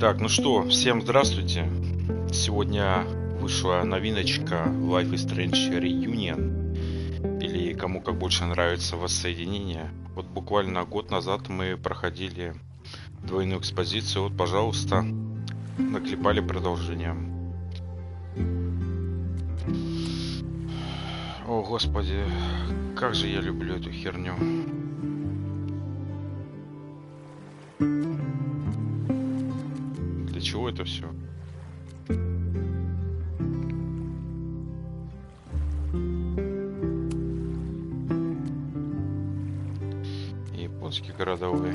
Так, ну что, всем здравствуйте. Сегодня вышла новиночка Life is Strange Reunion, или кому как больше нравится воссоединение. Вот буквально год назад мы проходили двойную экспозицию. Вот, пожалуйста, наклепали продолжение. О, господи, как же я люблю эту херню. Для чего это все? Японские городовые.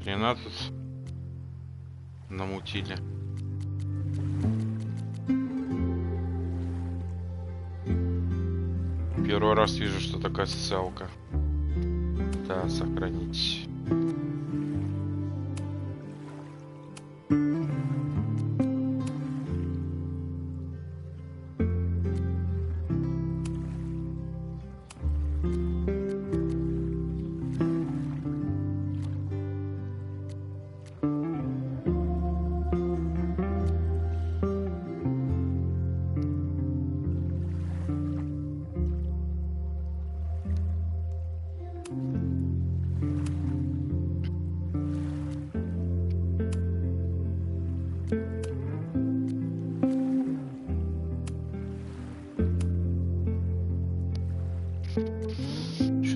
Хрена тут намутили. Первый раз вижу, что такая социалка. Да, сохранить.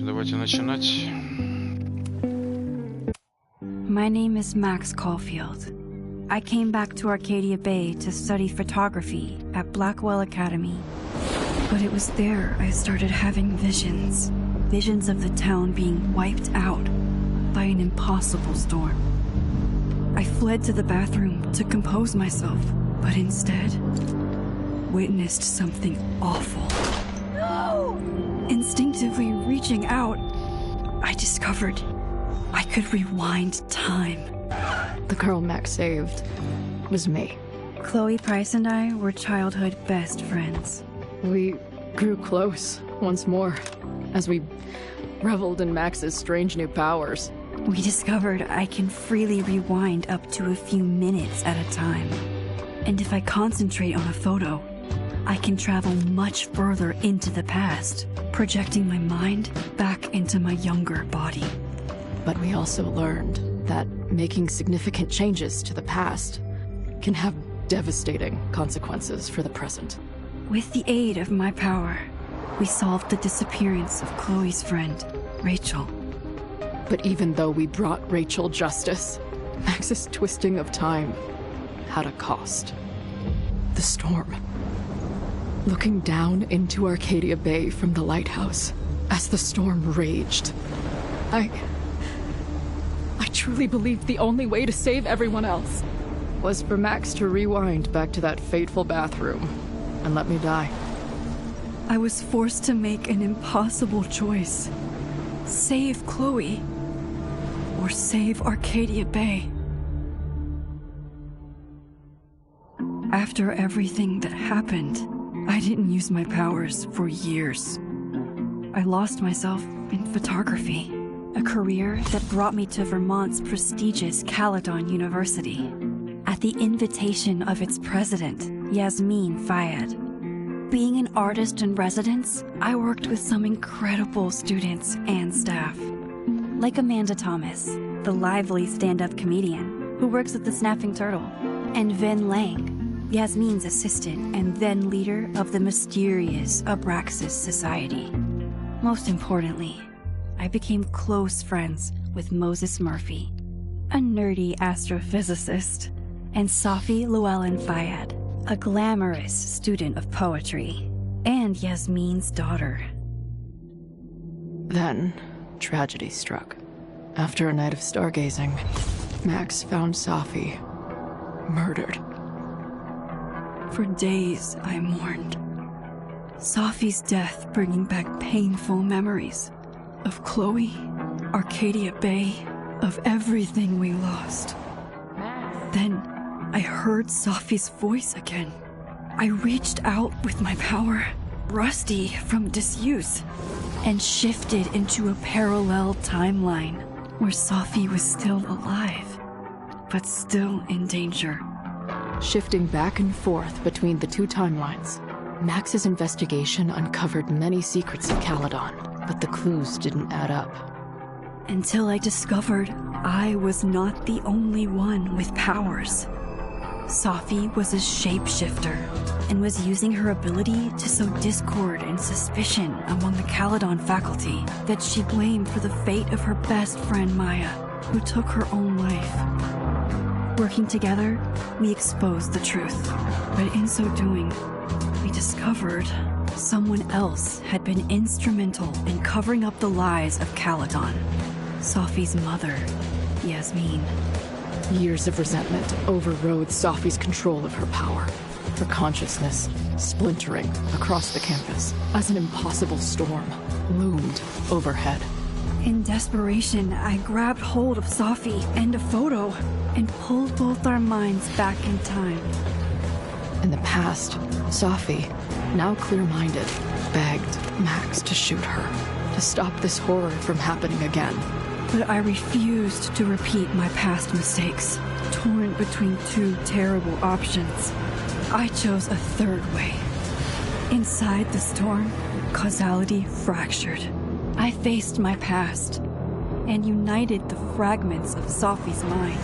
Давайте начинать. My name is Max Caulfield. I came back to Arcadia Bay to study photography at Blackwell Academy. But it was there I started having visions. Visions of the town being wiped out by an impossible storm. I fled to the bathroom to compose myself, but instead witnessed something awful. Instinctively reaching out, I discovered I could rewind time. The girl Max saved was me. Chloe Price and I were childhood best friends. We grew close once more as we reveled in Max's strange new powers. We discovered I can freely rewind up to a few minutes at a time. And if I concentrate on a photo, I can travel much further into the past, projecting my mind back into my younger body. But we also learned that making significant changes to the past can have devastating consequences for the present. With the aid of my power, we solved the disappearance of Chloe's friend, Rachel. But even though we brought Rachel justice, Max's twisting of time had a cost. The storm. Looking down into Arcadia Bay from the lighthouse as the storm raged, I truly believed the only way to save everyone else was for Max to rewind back to that fateful bathroom and let me die. I was forced to make an impossible choice. Save Chloe or save Arcadia Bay. After everything that happened, I didn't use my powers for years. I lost myself in photography, a career that brought me to Vermont's prestigious Caledon University, at the invitation of its president, Yasmin Fayed. Being an artist in residence, I worked with some incredible students and staff, like Amanda Thomas, the lively stand-up comedian who works at the Snapping Turtle, and Vin Lang, Yasmin's assistant and then leader of the mysterious Abraxas Society. Most importantly, I became close friends with Moses Murphy, a nerdy astrophysicist, and Safi Llewellyn Fayed, a glamorous student of poetry, and Yasmin's daughter. Then, tragedy struck. After a night of stargazing, Max found Sophie murdered. For days, I mourned. Sophie's death bringing back painful memories of Chloe, Arcadia Bay, of everything we lost. Then, I heard Sophie's voice again. I reached out with my power, rusty from disuse, and shifted into a parallel timeline where Sophie was still alive, but still in danger. Shifting back and forth between the two timelines, Max's investigation uncovered many secrets of Caledon, but the clues didn't add up. Until I discovered I was not the only one with powers. Sophie was a shapeshifter and was using her ability to sow discord and suspicion among the Caledon faculty that she blamed for the fate of her best friend Maya, who took her own life. Working together, we exposed the truth, but in so doing, we discovered someone else had been instrumental in covering up the lies of Caledon. Sophie's mother, Yasmin. Years of resentment overrode Sophie's control of her power, her consciousness splintering across the campus as an impossible storm loomed overhead. In desperation, I grabbed hold of Sophie and a photo and pulled both our minds back in time. In the past, Sophie, now clear-minded, begged Max to shoot her, to stop this horror from happening again. But I refused to repeat my past mistakes, torn between two terrible options. I chose a third way. Inside the storm, causality fractured. I faced my past and united the fragments of Sophie's mind.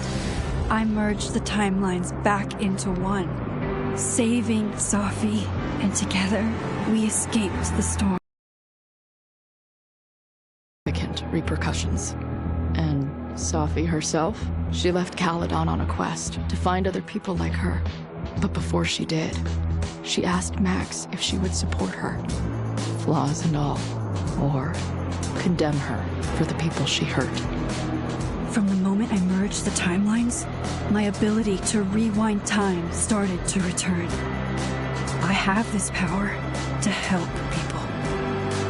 I merged the timelines back into one, saving Sophie, and together we escaped the storm. Significant repercussions. And Sophie herself, she left Caledon on a quest to find other people like her. But before she did, she asked Max if she would support her, flaws and all, or condemn her for the people she hurt. From the moment I merged the timelines, my ability to rewind time started to return. I have this power to help people.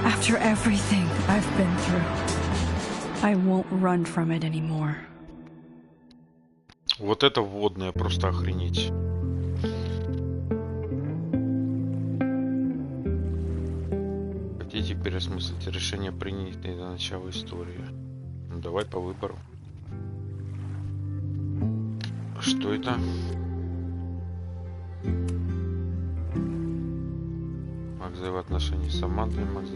After everything I've been through, I won't run from it anymore. Вот это вводное просто охренеть. Хотите переосмыслить решение, принятое до начала истории? Ну, давай по выбору. Что это? Макс в отношении с Амандой, Макс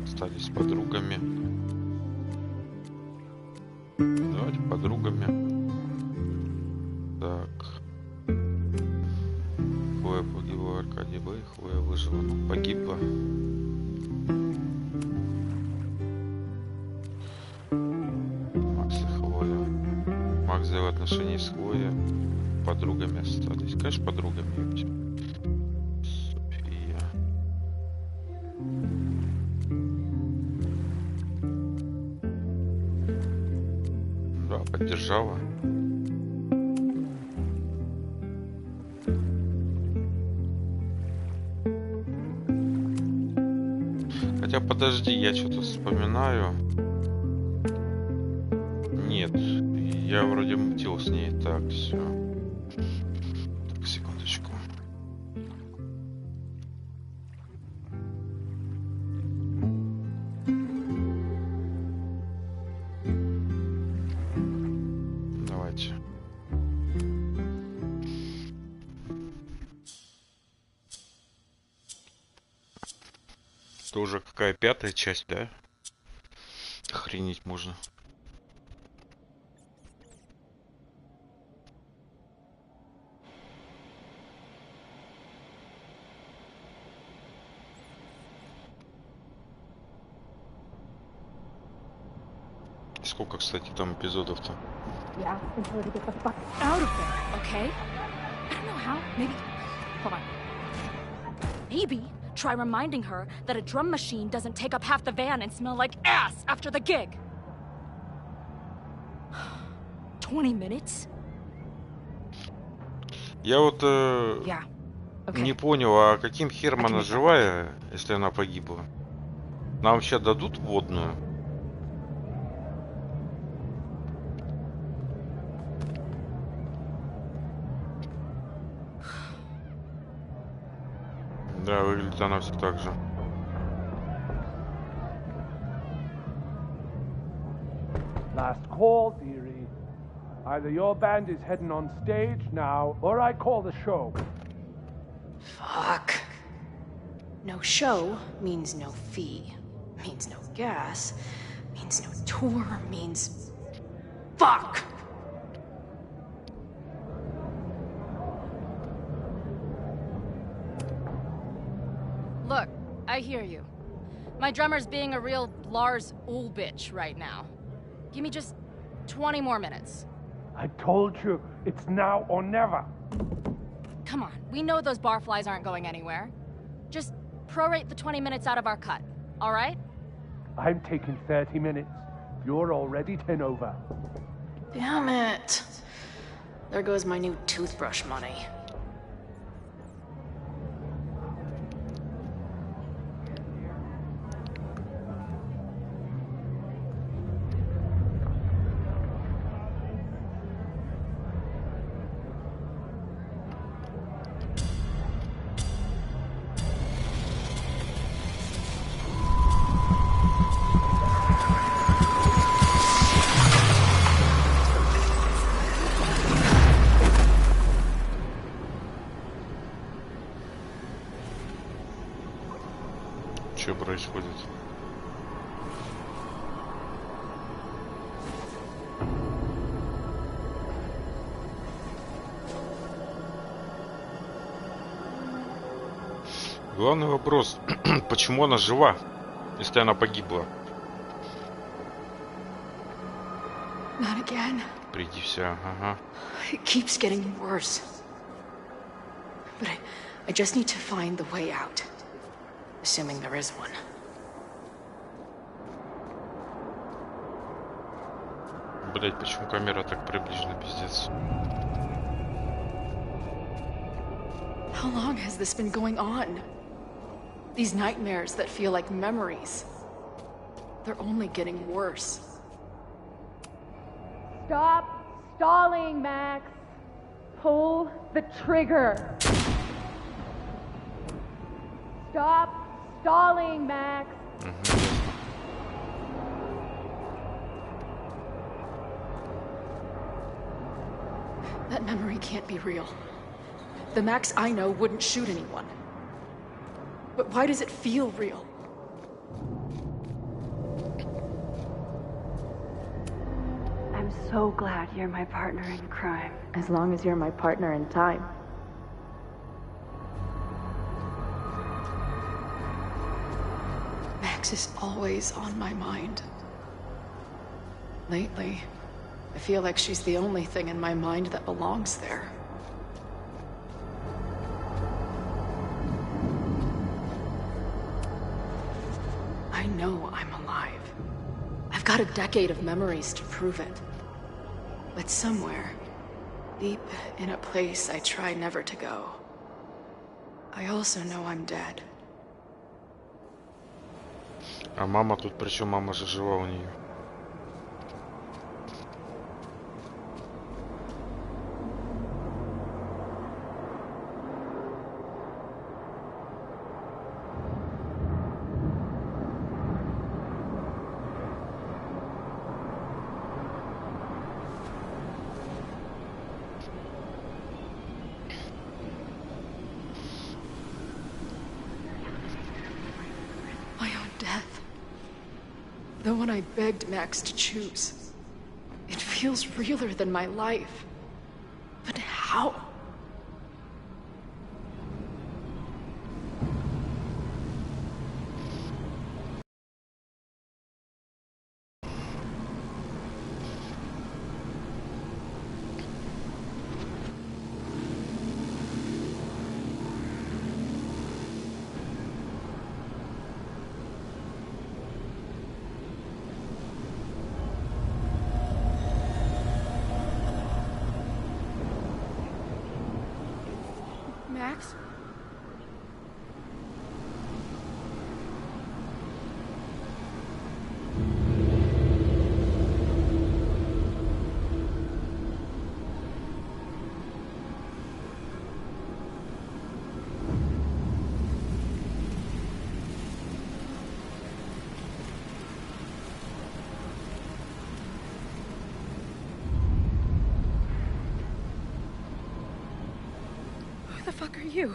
остались подругами. Давайте подругами. Так. Хлоя погибла в Аркадии Бэй, Хлоя выжила, но погибла. Макс и Хлоя. Макс в отношении с Хлоей, подругами остались. Конечно, подругами. София. Да, поддержала. Хотя подожди, я что-то вспоминаю. Нет, я вроде мутил с ней. Так, все. Так, секундочку. Давайте. Это уже какая пятая часть, да? Охренеть можно. Сколько, кстати, там эпизодов-то? Yeah, until we get the fuck out of there, okay? I don't know how. Maybe. Hold on. Maybe Try reminding her that a drum machine doesn't take up half the van and smell like ass after the gig. 20 minutes? Я вот Yeah. Okay. не понял, а каким хером она живая, если она погибла? Нам вообще дадут водную? Да, выглядит она все так же. Last call, dearie. Either your band is heading on stage now, or I call the show. Fuck. No show means no fee. Means no gas. Means no tour. Means... Fuck! Look, I hear you. My drummer's being a real Lars Ulbitch right now. Give me just 20 more minutes. I told you, it's now or never. Come on, we know those barflies aren't going anywhere. Just prorate the 20 minutes out of our cut, all right? I'm taking 30 minutes. You're already 10 over. Damn it. There goes my new toothbrush money. Что происходит? Главный вопрос, почему она жива, если она погибла? Not again. Приди вся, ага. It keeps getting worse. But I just need to find the way out. Assuming there is one. Блять, почему камера так приближена, пиздец? How long has this been going on? These nightmares that feel like memories. They're only getting worse. Stop stalling, Max. Pull the trigger. Stop stalling, Max. That memory can't be real. The Max I know wouldn't shoot anyone. But why does it feel real? I'm so glad you're my partner in crime. As long as you're my partner in time. Max is always on my mind. Lately, I feel like she's the only thing in my mind that belongs there. I know I'm alive. I've got a decade of memories to prove it. But somewhere, deep in a place I try never to go, I also know I'm dead. А мама тут, причем мама же жива у нее. The one I begged Max to choose. It feels realer than my life. But how? the fuck are you?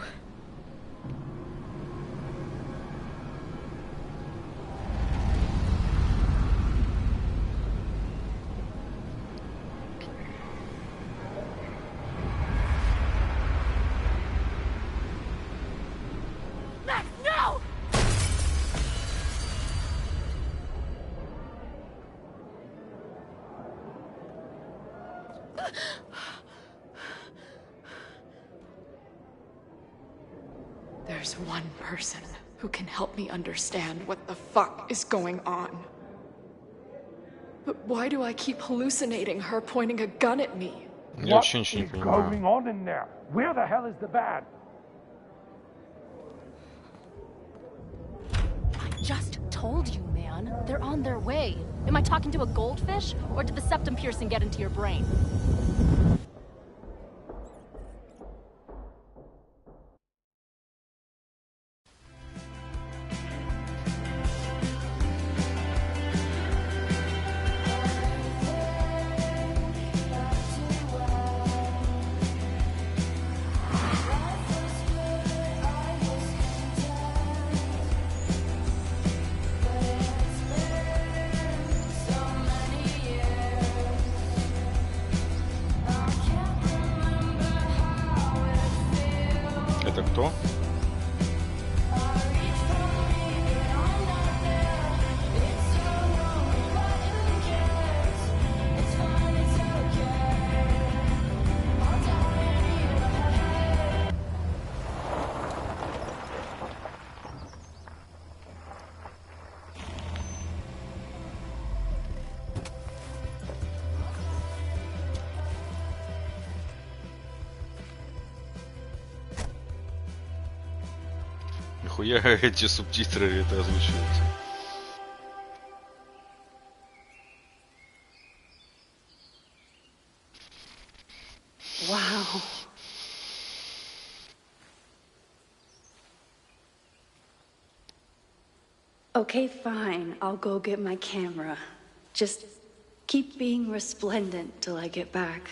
Max, no! There's one person who can help me understand what the fuck is going on. But why do I keep hallucinating her pointing a gun at me? Я What вообще ничего не is понимаю. going on in there? Where the hell is the band? I just told you, man. They're on their way. Am I talking to a goldfish, or did the septum piercing get into your brain? Это кто? Нихуя эти субтитры это озвучивают. Wow. Okay, fine. I'll go get my camera. Just keep being resplendent till I get back.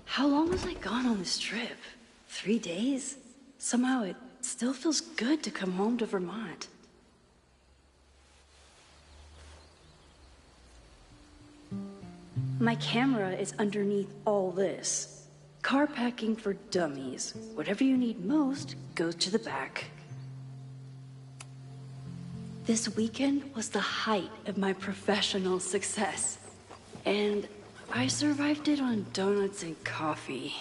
How long was I gone on this trip? 3 days? Somehow it still feels good to come home to Vermont. My camera is underneath all this. Car packing for dummies. Whatever you need most goes to the back. This weekend was the height of my professional success. And I survived it on donuts and coffee.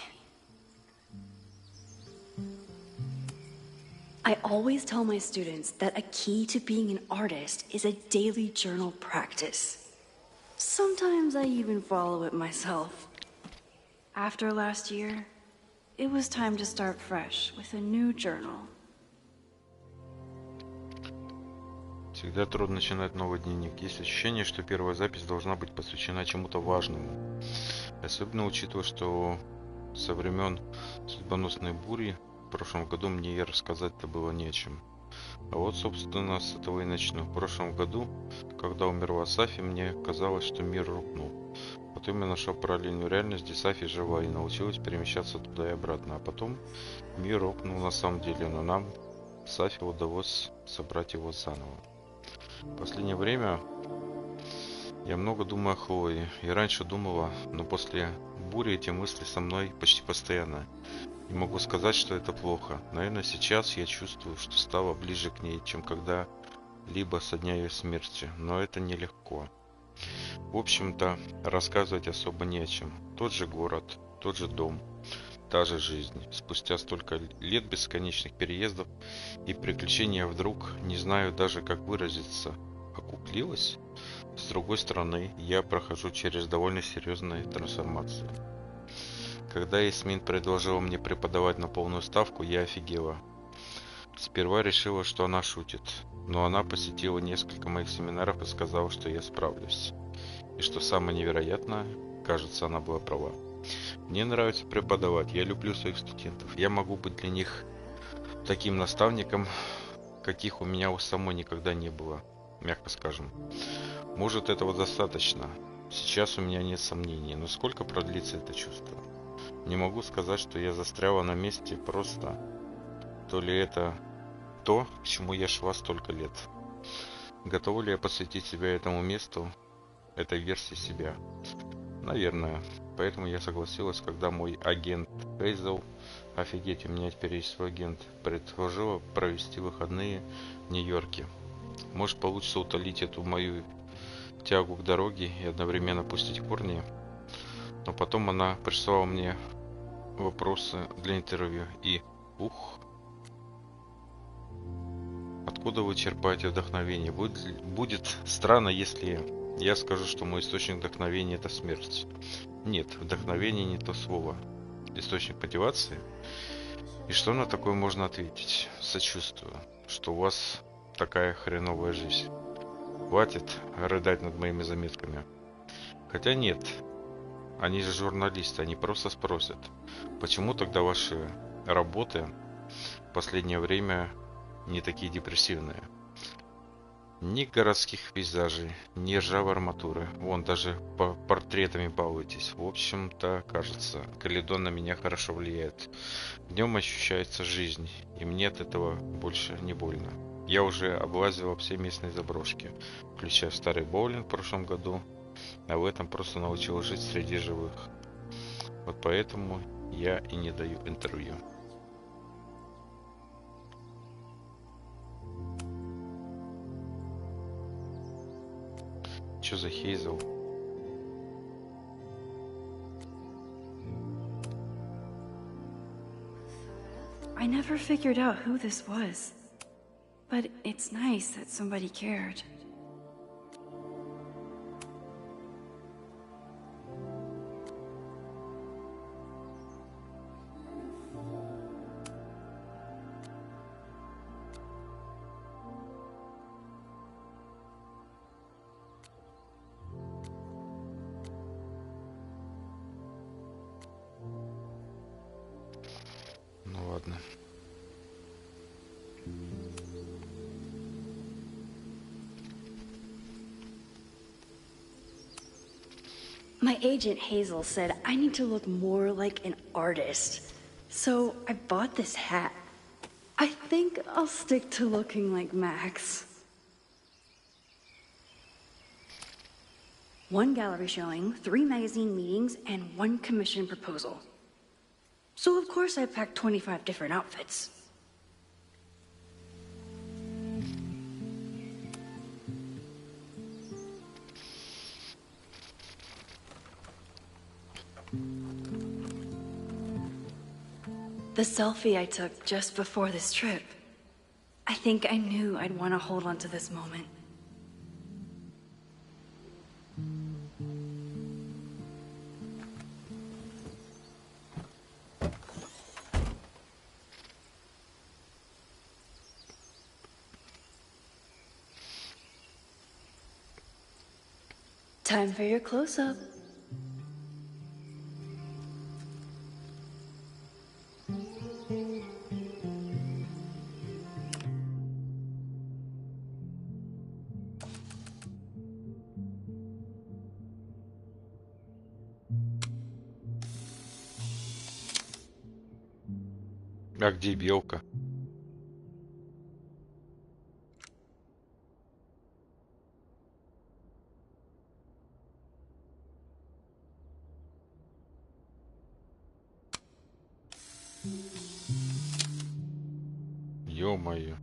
I always tell my students that a key to being an artist is a daily journal practice. Sometimes I even follow it myself. After last year, it was time to start fresh with a new journal. Всегда трудно начинать новый дневник. Есть ощущение, что первая запись должна быть посвящена чему-то важному. Особенно учитывая, что со времен судьбоносной бури в прошлом году мне и рассказать-то было не о чем. А вот, собственно, с этого и начну. В прошлом году, когда умерла Сафи, мне казалось, что мир рухнул. Потом я нашел параллельную реальность, где Сафи жива и научилась перемещаться туда и обратно. А потом мир рухнул на самом деле, но нам, Сафи, удалось собрать его заново. В последнее время я много думаю о Хлое. И раньше думала, но после бури эти мысли со мной почти постоянно. Не могу сказать, что это плохо. Наверное, сейчас я чувствую, что стало ближе к ней, чем когда-либо со дня ее смерти. Но это нелегко. В общем-то, рассказывать особо не о чем. Тот же город, тот же дом, та же жизнь. Спустя столько лет бесконечных переездов и приключений я вдруг не знаю даже, как выразиться. Окуклилась? С другой стороны, я прохожу через довольно серьезные трансформации. Когда Ясмин предложила мне преподавать на полную ставку, я офигела. Сперва решила, что она шутит, но она посетила несколько моих семинаров и сказала, что я справлюсь. И что самое невероятное, кажется, она была права. Мне нравится преподавать, я люблю своих студентов. Я могу быть для них таким наставником, каких у меня у самой никогда не было, мягко скажем. Может, этого достаточно. Сейчас у меня нет сомнений, но сколько продлится это чувство? Не могу сказать, что я застряла на месте просто. То ли это то, к чему я шла столько лет. Готова ли я посвятить себя этому месту, этой версии себя? Наверное. Поэтому я согласилась, когда мой агент Хейзел, офигеть, у меня теперь есть свой агент, предложила провести выходные в Нью-Йорке. Может, получится утолить эту мою тягу к дороге и одновременно пустить корни. Но потом она прислала мне вопросы для интервью и... Откуда вы черпаете вдохновение? Будет странно, если я скажу, что мой источник вдохновения это смерть. Нет, вдохновение не то слово. Источник мотивации? И что на такое можно ответить? Сочувствую, что у вас такая хреновая жизнь. Хватит рыдать над моими заметками. Хотя нет, они же журналисты, они просто спросят, почему тогда ваши работы в последнее время не такие депрессивные? Ни городских пейзажей, ни ржавой арматуры. Вон, даже по портретами балуетесь. В общем-то, кажется, Каледон на меня хорошо влияет. В нем ощущается жизнь, и мне от этого больше не больно. Я уже облазила все местные заброшки, включая старый боулинг в прошлом году, а в этом просто научилась жить среди живых. Вот поэтому я и не даю интервью. Что за Хейзел? I never figured out who this was, but it's nice that somebody cared. Ну ладно. My agent Hazel said I need to look more like an artist, so I bought this hat. I think I'll stick to looking like Max. One gallery showing, 3 magazine meetings, and 1 commission proposal. So of course I packed 25 different outfits. The selfie I took just before this trip. I think I knew I'd want to hold on to this moment. Time for your close-up. А где белка? Ё-моё.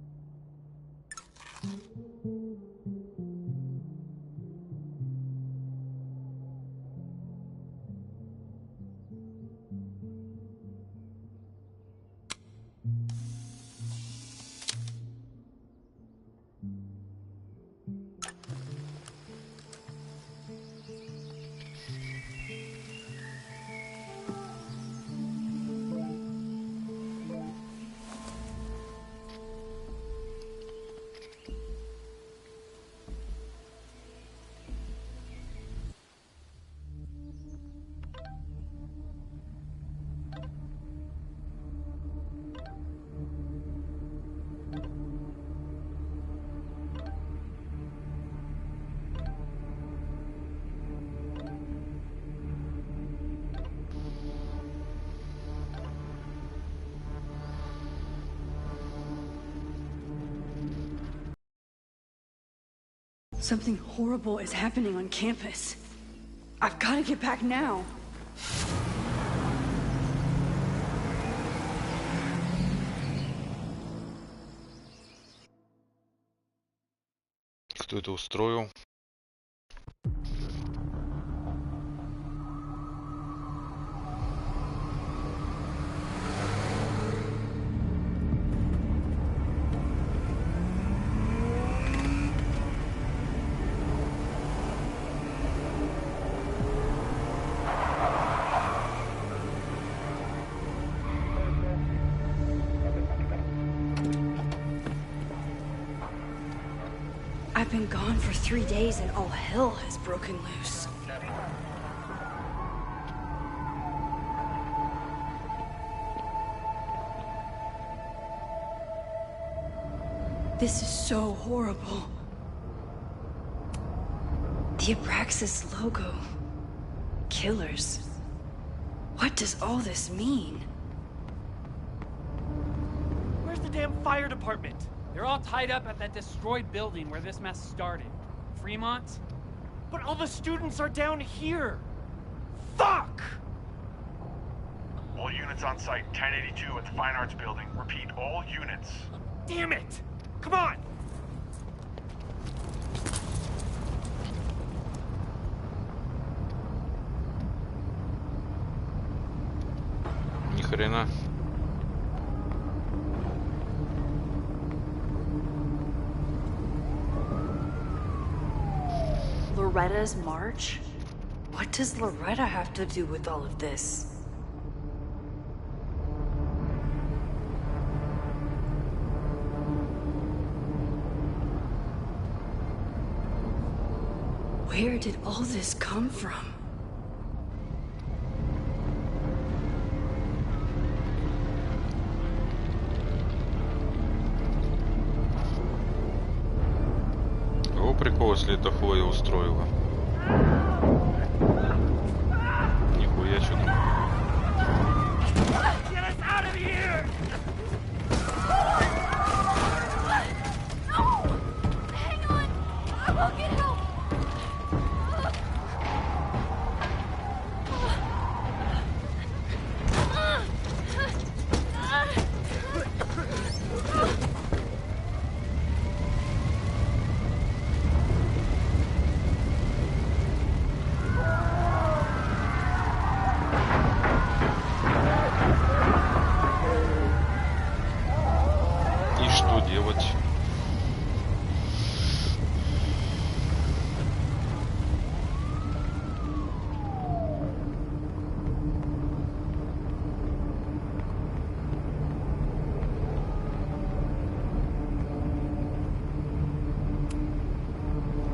Something horrible is happening on campus. I've got to get back now. Кто это устроил? I've been gone for 3 days and all hell has broken loose. This is so horrible. The Abraxas logo. Killers. What does all this mean? Where's the damn fire department? They're all tied up at that destroyed building where this mess started. Fremont? But all the students are down here! Fuck! All units on site, 1082 at the Fine Arts Building. Repeat, all units. Damn it! Come on! Ни хрена. Loretta's march? What does Loretta have to do with all of this? Where did all this come from? О, прикол, если это Хлоя устроила. Нихуя, что там. Get us out of here! No! Hang on! I will get help! И что делать?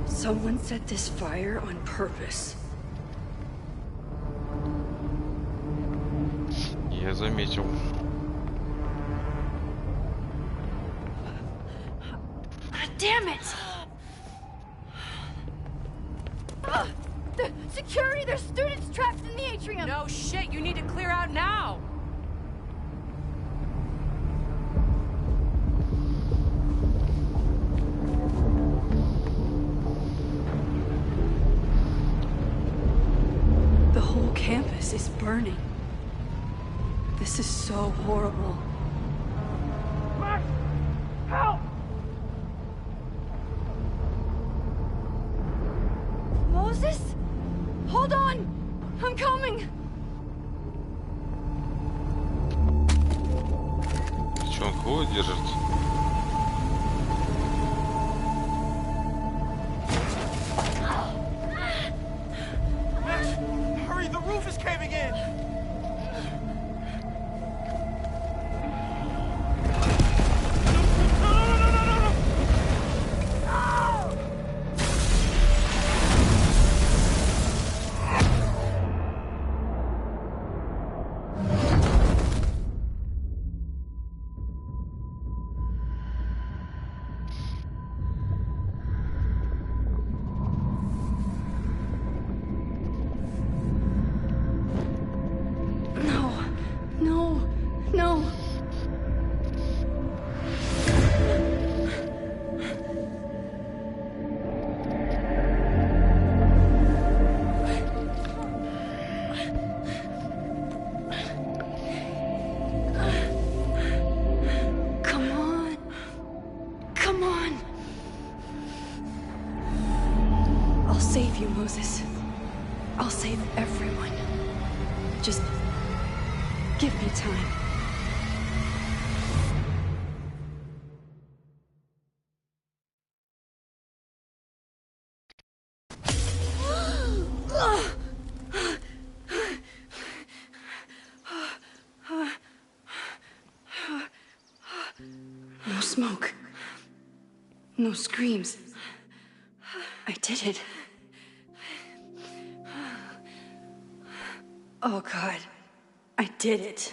Someone set this fire on purpose. Я заметил. Damn it! The security! There's students trapped in the atrium! No shit, you need to clear out now! The whole campus is burning. This is so horrible. Max! Help! Moses? Hold on! I'm coming! Че, он Хлою держит? Max, hurry, the roof is caving in! save you, Moses. I'll save everyone. Just give me time. No smoke. No screams. I did it. Oh God, I did it.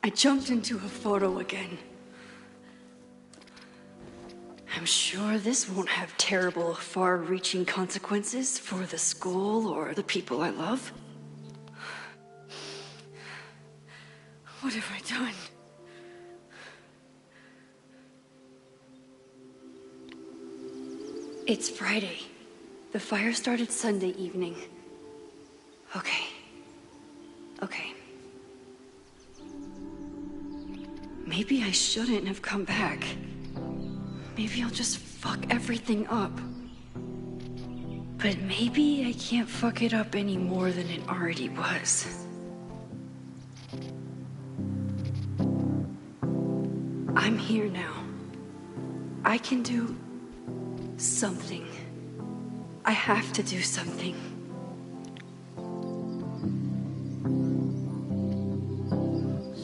I jumped into a photo again. I'm sure this won't have terrible, far-reaching consequences for the school or the people I love. What have I done? It's Friday. The fire started Sunday evening. Okay. Maybe I shouldn't have come back. Maybe I'll just fuck everything up. But maybe I can't fuck it up any more than it already was. I'm here now. I can do something. I have to do something.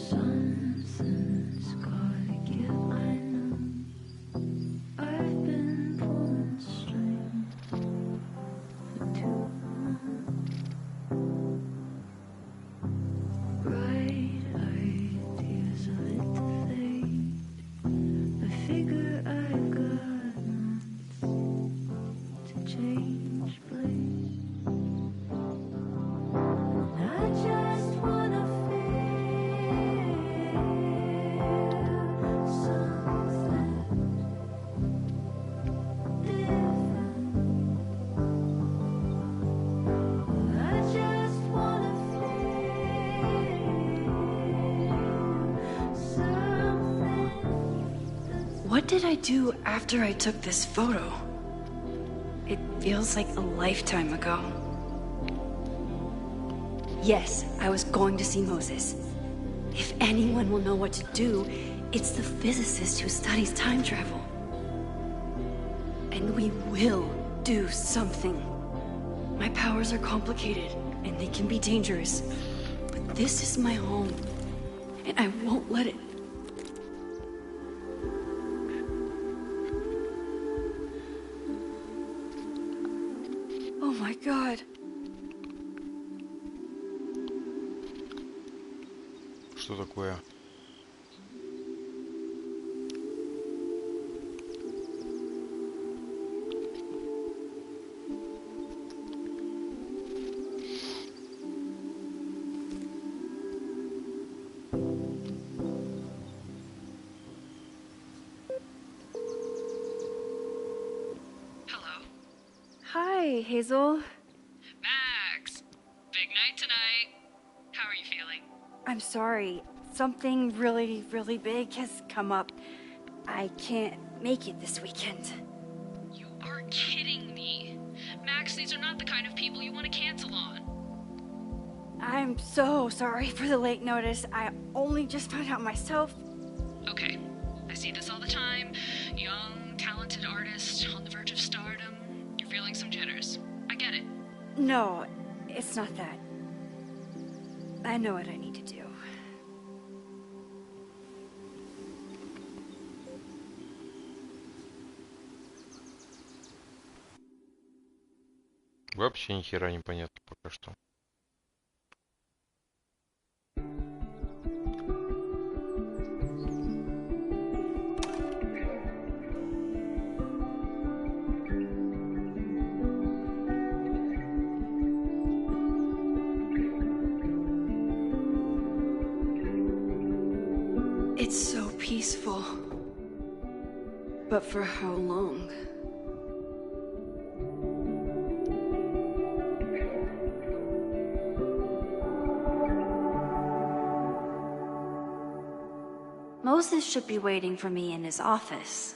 Something's gotta give, I know. I've been pulling strings for too long. Bright ideas are lit to fade. I figure I've got months to change place. I just wanna feel something different. I just wanna feel something. What did I do after I took this photo? It feels like a lifetime ago. Yes, I was going to see Moses. If anyone will know what to do, it's the physicist who studies time travel. And we will do something. My powers are complicated, and they can be dangerous. But this is my home, and I won't let it. Oh my God. Что такое? Hello. Hi, Hazel. Max! Big night tonight. How are you feeling? I'm sorry. Something really, really big has come up. I can't make it this weekend. You are kidding me. Max, these are not the kind of people you want to cancel on. I'm so sorry for the late notice. I only just found out myself. Okay, I see this all the time. Young, talented artist on the verge of stardom. You're feeling some jitters. I get it. No, it's not that. I know what I need to do. Вообще ни хера непонятно пока что. It's so peaceful. But for how long? Moses should be waiting for me in his office.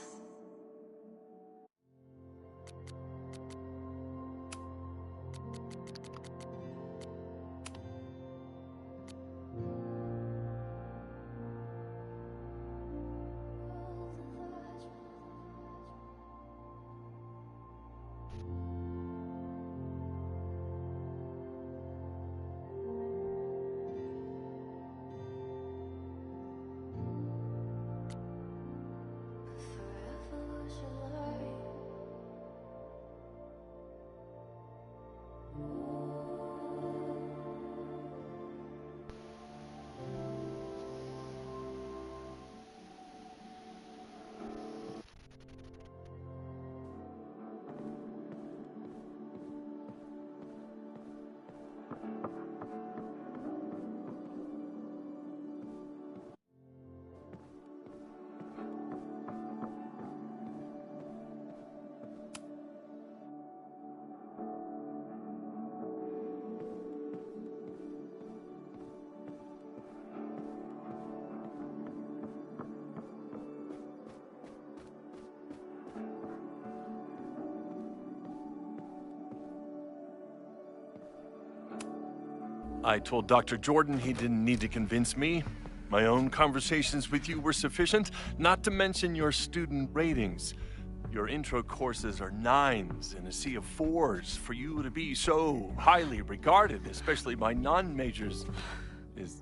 I told Dr. Jordan he didn't need to convince me. My own conversations with you were sufficient, not to mention your student ratings. Your intro courses are 9s in a sea of 4s. For you to be so highly regarded, especially by non-majors, is...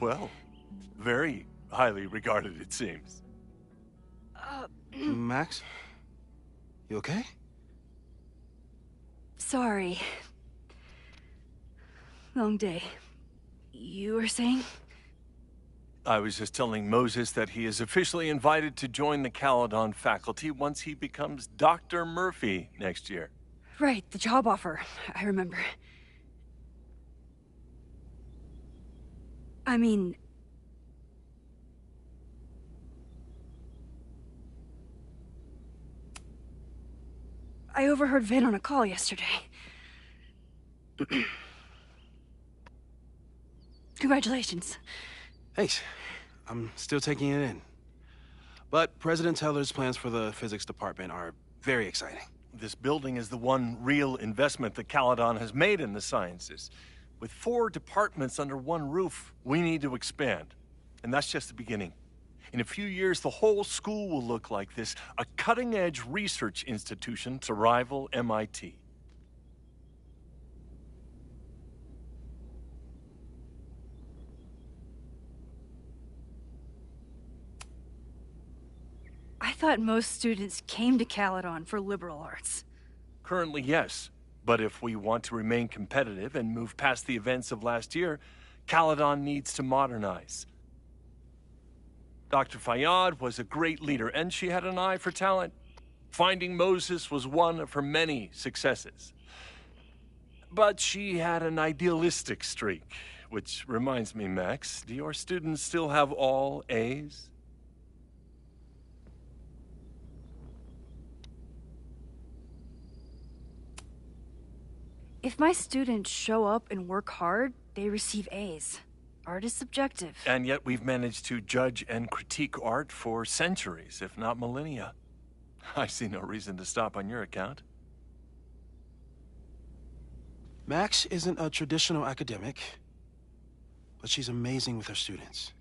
well, very highly regarded, it seems. Max? You okay? Sorry. Long day. You were saying? I was just telling Moses that he is officially invited to join the Caledon faculty once he becomes Dr. Murphy next year. Right, the job offer. I remember. I mean... I overheard Vin on a call yesterday. Congratulations. Thanks. I'm still taking it in. But President Teller's plans for the physics department are very exciting. This building is the one real investment that Caledon has made in the sciences. With 4 departments under one roof, we need to expand. And that's just the beginning. In a few years, the whole school will look like this, a cutting-edge research institution to rival MIT. I thought most students came to Caledon for liberal arts. Currently, yes. But if we want to remain competitive and move past the events of last year, Caledon needs to modernize. Dr. Fayyad was a great leader, and she had an eye for talent. Finding Moses was one of her many successes. But she had an idealistic streak, which reminds me, Max, do your students still have all A's? If my students show up and work hard, they receive A's. Art is subjective. And yet we've managed to judge and critique art for centuries, if not millennia. I see no reason to stop on your account. Max isn't a traditional academic, but she's amazing with her students.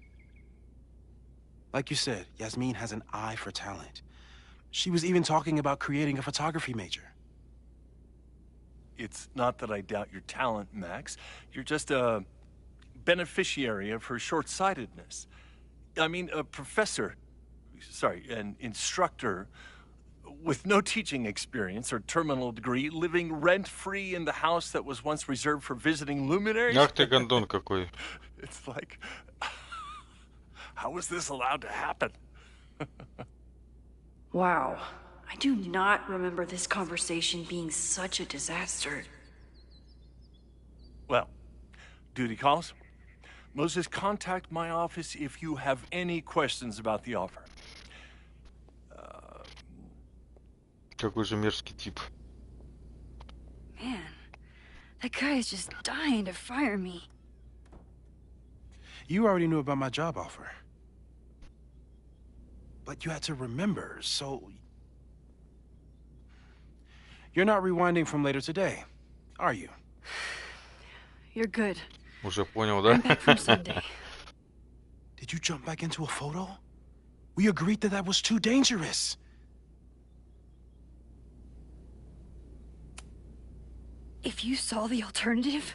Like you said, Yasmin has an eye for talent. She was even talking about creating a photography major. It's not that I doubt your talent, Max. You're just a beneficiary of her short-sightedness. I mean, a professor, an instructor with no teaching experience or terminal degree, living rent-free in the house that was once reserved for visiting luminaries. Ах ты гондон какой. It's like, how was this allowed to happen? Wow. I do not remember this conversation being such a disaster. Well, duty calls. Moses, contact my office if you have any questions about the offer. Какой же мерзкий тип. Man, that guy is just dying to fire me. You already knew about my job offer. But you had to remember, so... You're not rewinding from later today, are you? You're good. Уже понял, I'm да? back from Sunday. Did you jump back into a photo? We agreed that that was too dangerous. If you saw the alternative,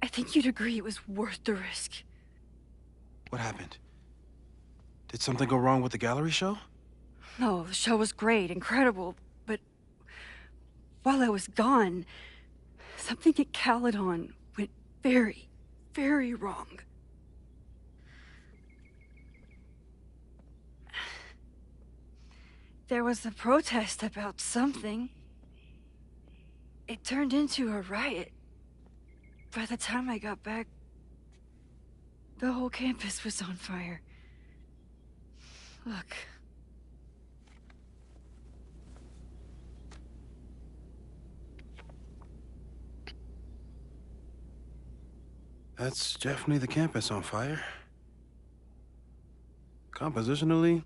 I think you'd agree it was worth the risk. What happened? Did something go wrong with the gallery show? No, the show was great, incredible, but while I was gone, something at Caledon went very, very wrong. There was a protest about something. It turned into a riot. By the time I got back, the whole campus was on fire. Look. That's definitely the campus on fire. Compositionally,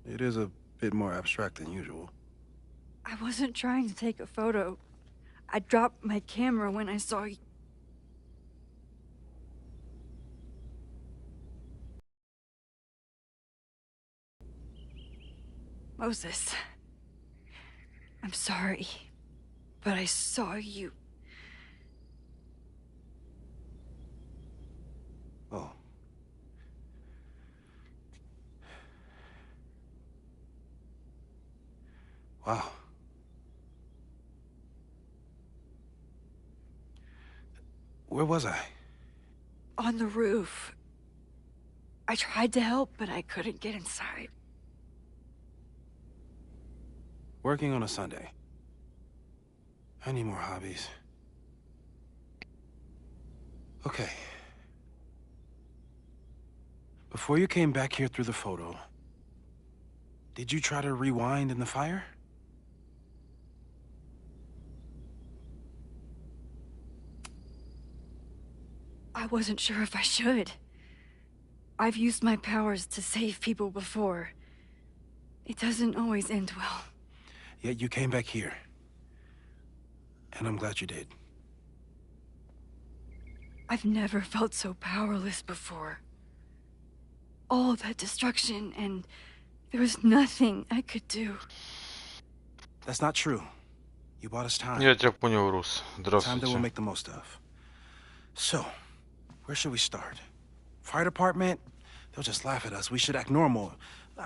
it is a bit more abstract than usual. I wasn't trying to take a photo. I dropped my camera when I saw you. Moses, I'm sorry, but I saw you. Oh. Wow. Where was I? On the roof. I tried to help, but I couldn't get inside. Working on a Sunday. I need more hobbies. Okay. Before you came back here through the photo, did you try to rewind in the fire? I wasn't sure if I should. I've used my powers to save people before. It doesn't always end well. Yet you came back here. And I'm glad you did. I've never felt so powerless before. All that destruction, and there was nothing I could do. That's not true. You bought us time. Я тебя понял, Рус. Time that we'll Здравствуйте. make the most of. So, where should we start? Fire department? They'll just laugh at us. We should act normal.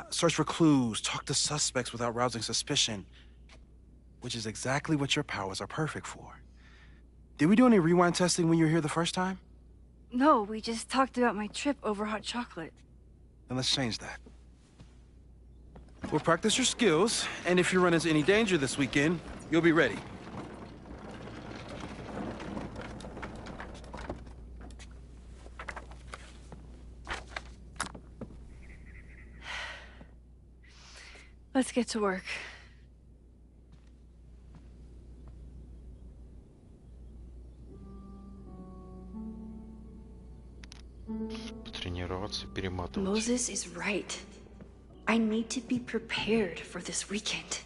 Search for clues, talk to suspects without rousing suspicion. Which is exactly what your powers are perfect for. Did we do any rewind testing when you were here the first time? No, we just talked about my trip over hot chocolate. Then let's change that. We'll practice your skills, and if you run into any danger this weekend, you'll be ready. Let's get to work. Потренироваться, перематывать. Moses is right. I need to be prepared for this weekend.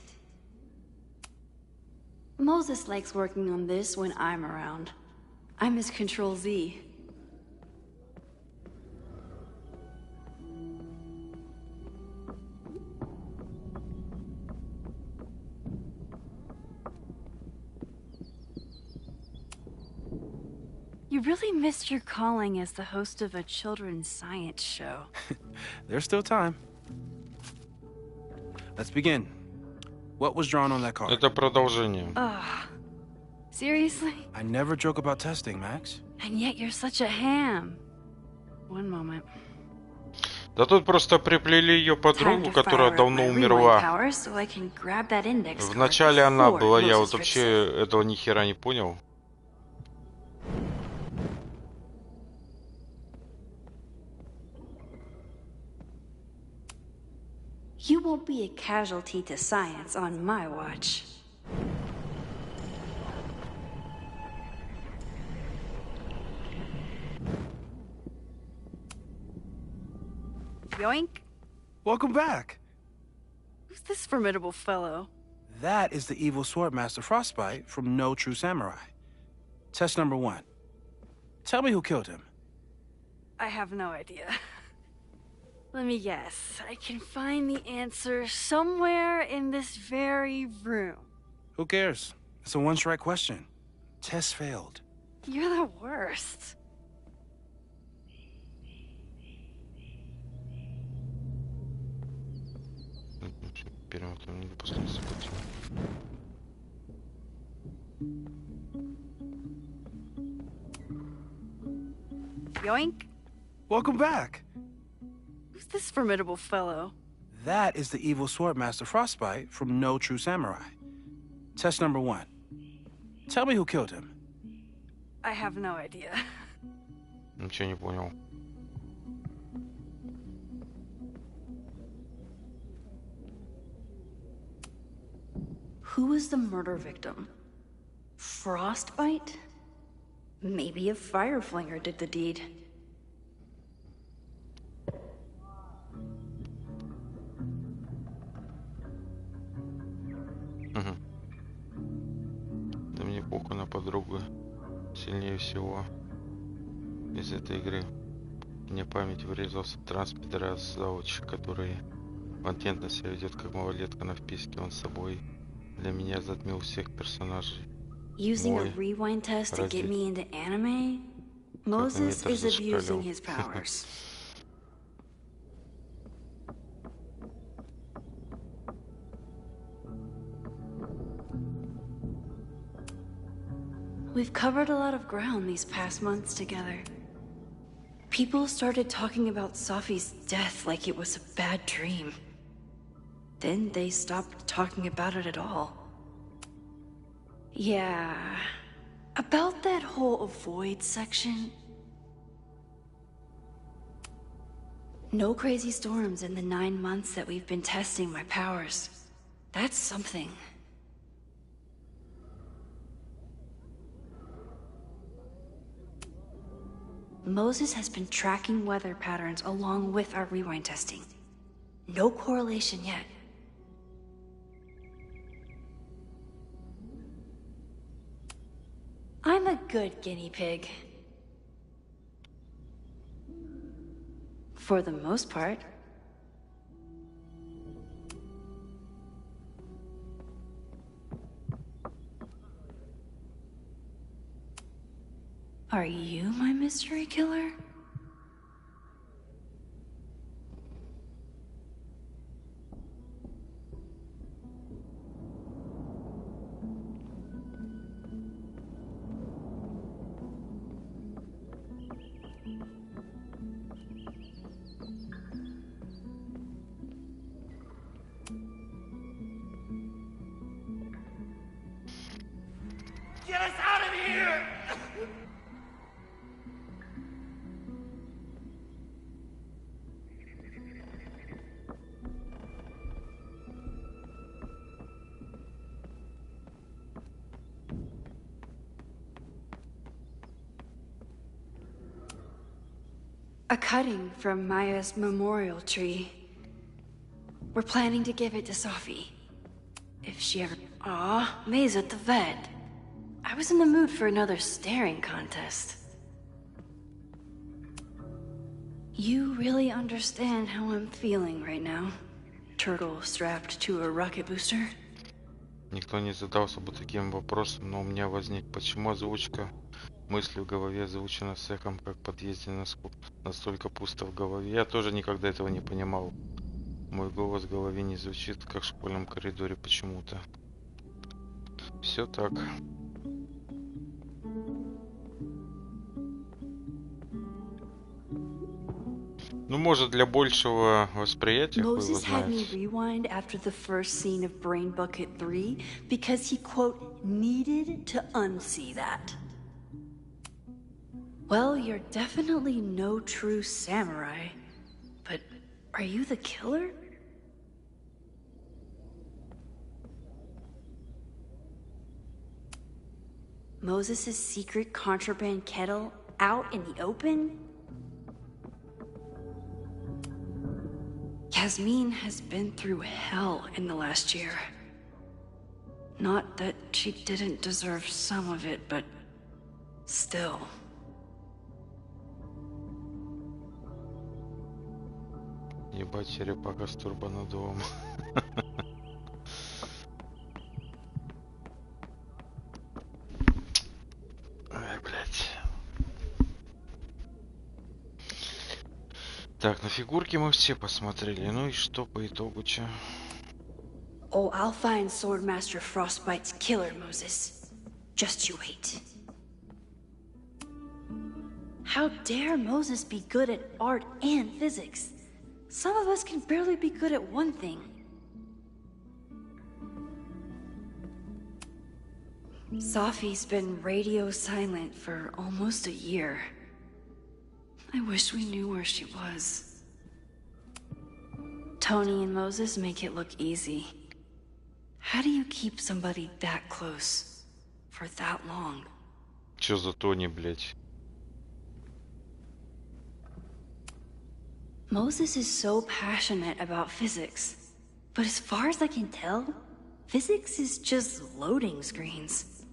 Moses likes working on this when I'm around. I'm his Control Z. You really missed your calling as the host of a children's science show. There's still time. Let's begin. What was drawn on that card? Это продолжение. Seriously? I never joke about testing, Max. And yet you're such a ham. One moment. Да тут просто приплели ее подругу, которая давно умерла. Вначале она была, я вот вообще этого ни хера не понял. You won't be a casualty to science on my watch. Yoink? Welcome back. Who's this formidable fellow? That is the evil sword master Frostbite from No True Samurai. Test number 1. Tell me who killed him. I have no idea. Let me guess. I can find the answer somewhere in this very room. Who cares? It's a one-strike question. Test failed. You're the worst. Yoink? Welcome back. Who's this formidable fellow? That is the evil sword master Frostbite from No True Samurai. Test number 1. Tell me who killed him. I have no idea. Ничего не понял. Who was the murder victim? Frostbite? Maybe a fire flinger did the deed. подругу сильнее всего из этой игры. Мне в память врезался транс-пидорас-заводчик, который контентно себя ведет как малолетка на вписке. Он с собой для меня затмил всех персонажей. Using a rewind test to get me into anime? Moses is abusing his powers. We've covered a lot of ground these past months together. People started talking about Safi's death like it was a bad dream. Then they stopped talking about it at all. Yeah, about that whole avoid section. No crazy storms in the 9 months that we've been testing my powers. That's something. Moses has been tracking weather patterns along with our rewind testing. No correlation yet. I'm a good guinea pig. For the most part. Are you my mystery killer? Get us out of here! A cutting from Maya's memorial tree. We're planning to give it to Safi. If she ever... Aw, May's at the vet. I was in the mood for another staring contest. You really understand how I'm feeling right now? Turtle strapped to a rocket booster? Никто не задался бы таким вопросом, но у меня возник, почему озвучка мысли в голове озвучена с эхом, как в подъезде настолько пусто в голове. Я тоже никогда этого не понимал. Мой голос в голове не звучит, как в школьном коридоре почему-то. Все так. Ну, может, для большего восприятия, хуй его Moses had me знает. rewind after the first scene of Brain Bucket 3 because he, quote, needed to unsee that. Well, you're definitely no true samurai. But are you the killer? Moses' secret contraband kettle out in the open? Yasmin has been through hell in the last year. Not that she didn't deserve some of it, but still. Ебать, черепаха с турбонаддувом. Ай, блядь. Так, на фигурки мы все посмотрели. Ну и что по итогу, чё? Oh, I'll find Swordmaster Frostbite's killer, Moses. Just you wait. How dare Moses be good at art and physics? Some of us can barely be good at one thing. Safi's been radio silent for almost a year. I wish we knew where she was. Tony and Moses make it look easy. How do you keep somebody that close for that long? Чё за Тони, блядь? Moses is so passionate about physics, but as far as I can tell, physics is just loading screens.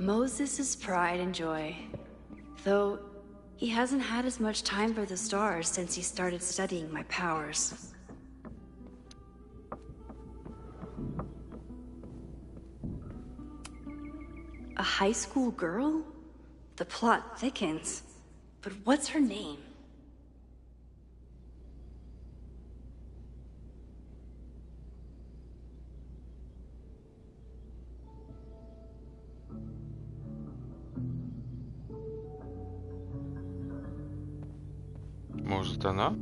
Moses' pride and joy. Though he hasn't had as much time for the stars since he started studying my powers. A high school girl? The plot thickens. But what's her name? Может, она?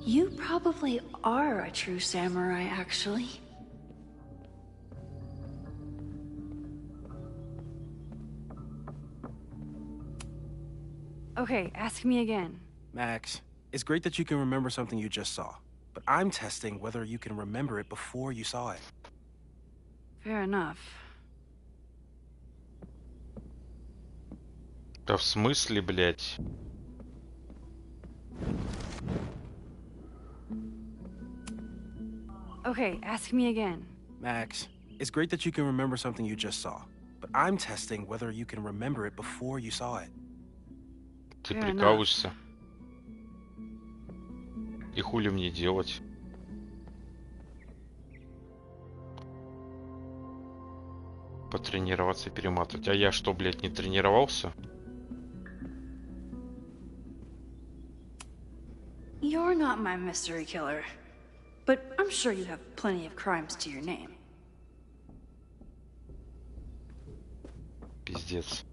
You probably are a true samurai, actually. Okay, ask me again. Max, it's great that you can remember something you just saw, but I'm testing whether you can remember it before you saw it. Fair enough. Да в смысле, блядь? Okay, ask me again. Max, it's great that you can remember something you just saw, but I'm testing whether you can remember it before you saw it. Ты Fair enough. прикалываешься? И хули мне делать? Потренироваться и перематывать. А я что, блядь, не тренировался? You're not my mystery killer. But I'm sure you have plenty of crimes to your name. Пиздец.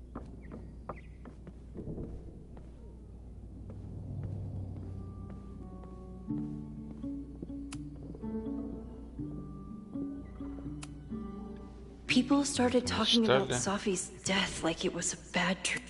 People started talking about Что ли? Sophie's death like it was a bad trip.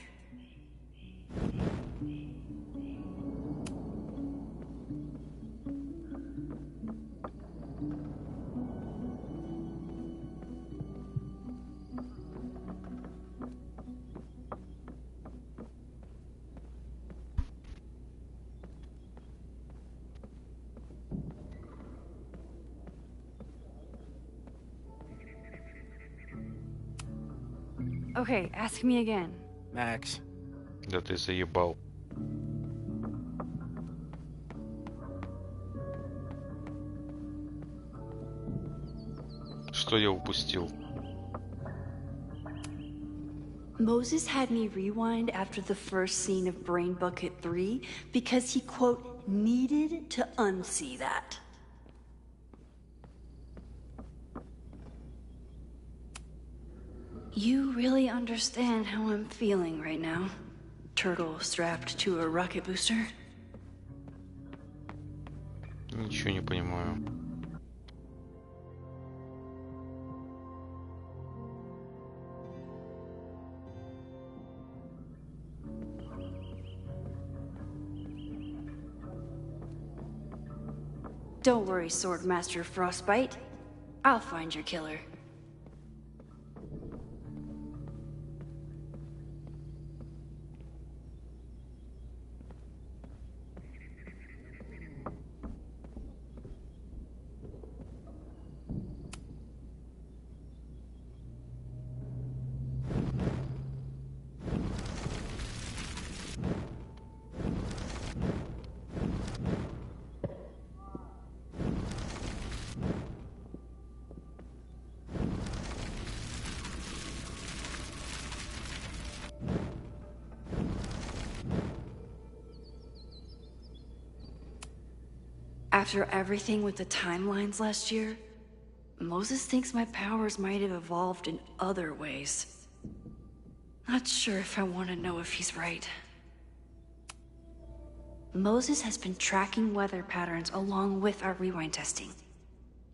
Okay, ask me again. Max, Да ты заебал. Что я упустил? Moses had me rewind after the first scene of Brain Bucket 3 because he, quote, needed to unsee that. You really understand how I'm feeling right now? Turtle strapped to a rocket booster? Ничего не понимаю. Don't worry, Swordmaster Frostbite. I'll find your killer. After everything with the timelines last year, Moses thinks my powers might have evolved in other ways. Not sure if I want to know if he's right. Moses has been tracking weather patterns along with our rewind testing.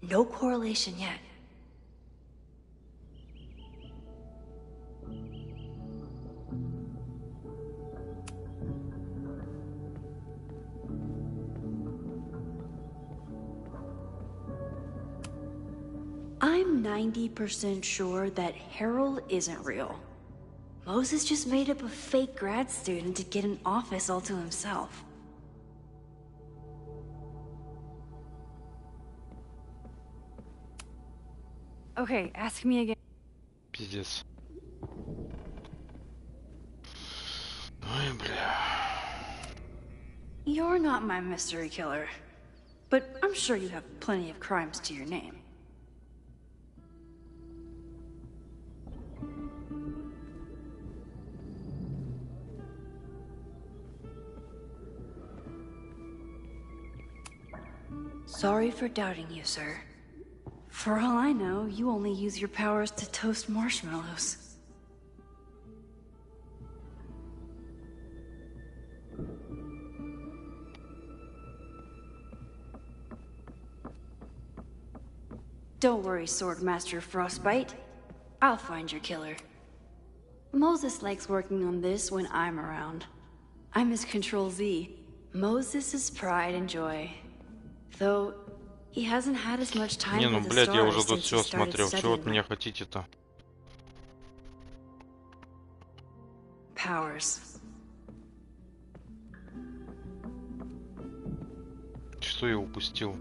No correlation yet. I'm 90% sure that Harold isn't real. Moses just made up a fake grad student to get an office all to himself. Okay, ask me again. Пиздец. Ой, бля. You're not my mystery killer, but I'm sure you have plenty of crimes to your name. Sorry for doubting you, sir. For all I know, you only use your powers to toast marshmallows. Don't worry, Swordmaster Frostbite. I'll find your killer. Moses likes working on this when I'm around. I'm his Control Z. Moses' pride and joy. Though he hasn't had as much time Не, ну, with the блядь, я stars уже тут since все he started осмотрел. Чего от studying меня them. хотите-то? Powers. Что я упустил?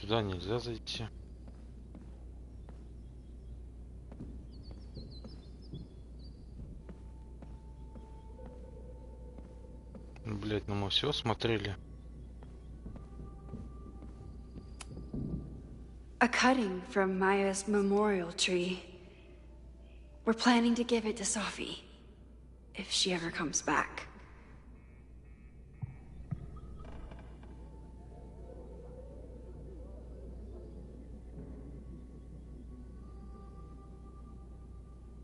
Сюда нельзя зайти. Блять, ну мы все смотрели. A cutting from Maya's memorial tree. We're planning to give it to Sophie, if she ever comes back.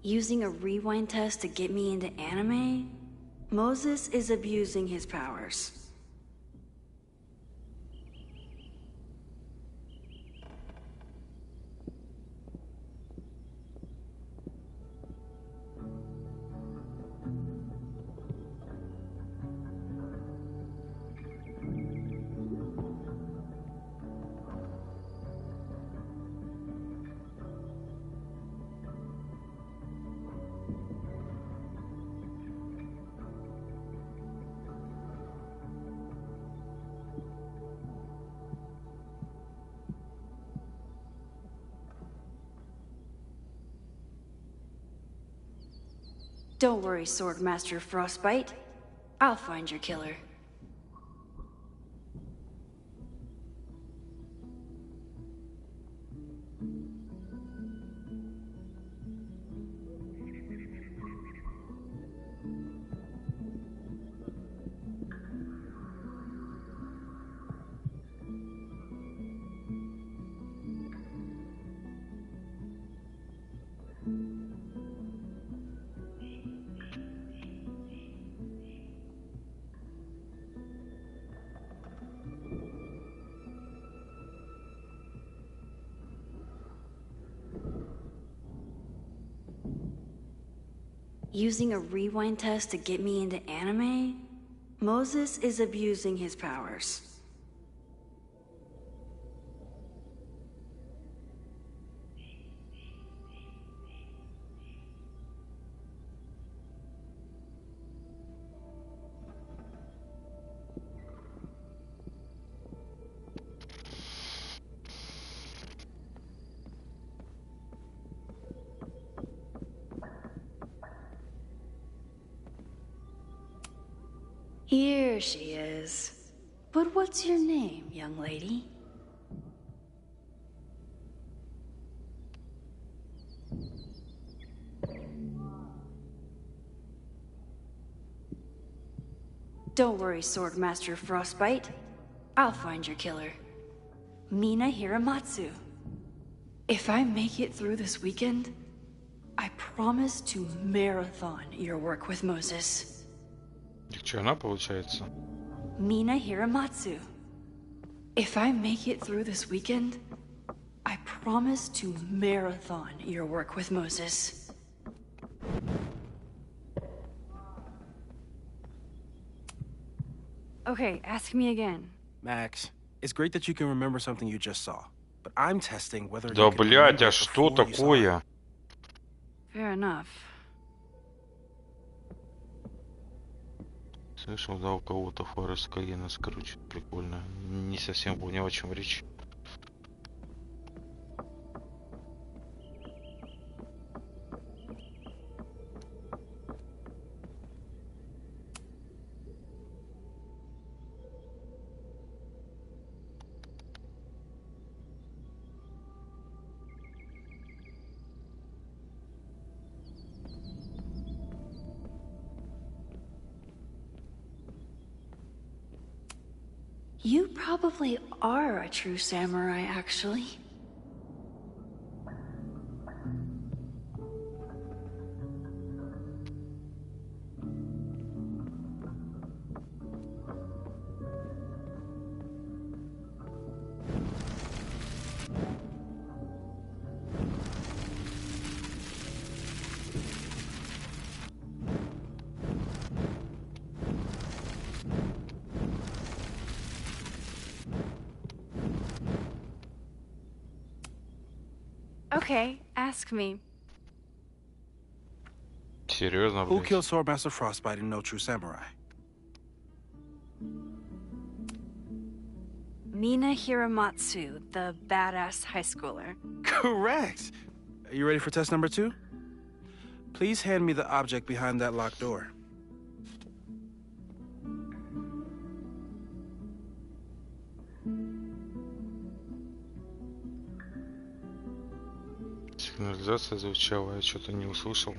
Using a rewind test to get me into anime? Moses is abusing his powers. Don't worry, Swordmaster Frostbite. I'll find your killer. Using a rewind test to get me into anime? Moses is abusing his powers. Here she is. But what's your name, young lady? Don't worry, Swordmaster Frostbite. I'll find your killer. Mina Hiramatsu. If I make it through this weekend, I promise to marathon your work with Moses. Так что, она получается? Mina Hiramatsu. If I make it through this weekend, I promise to marathon your work with Moses. Okay, ask me again. Max, it's great that you can remember something you just saw, but I'm testing whether Да, you can блядь, remember а it что before you saw it. такое? Fair enough. Слышал, да, у кого-то Форест Кагена скручивает. Прикольно. Не совсем понял, о чем речь. You probably are a true samurai, actually. Okay, ask me. Серьезно, Who блядь? killed Swordmaster Frostbite in No True Samurai? Mina Hiramatsu, the badass high schooler. Correct! Are you ready for test number 2? Please hand me the object behind that locked door. Сигнализация звучала, я что-то не услышал.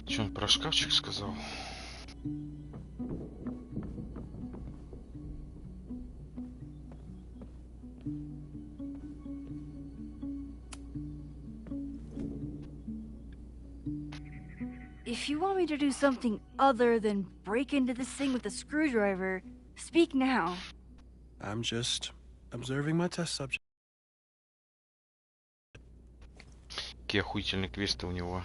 Что он про шкафчик сказал? If you want me to do something other than break into this thing with a screwdriver, speak now. I'm just observing my test subject. Какие охуительные квесты у него.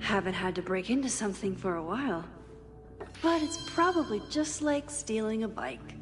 Haven't had to break into something for a while. But it's probably just like stealing a bike.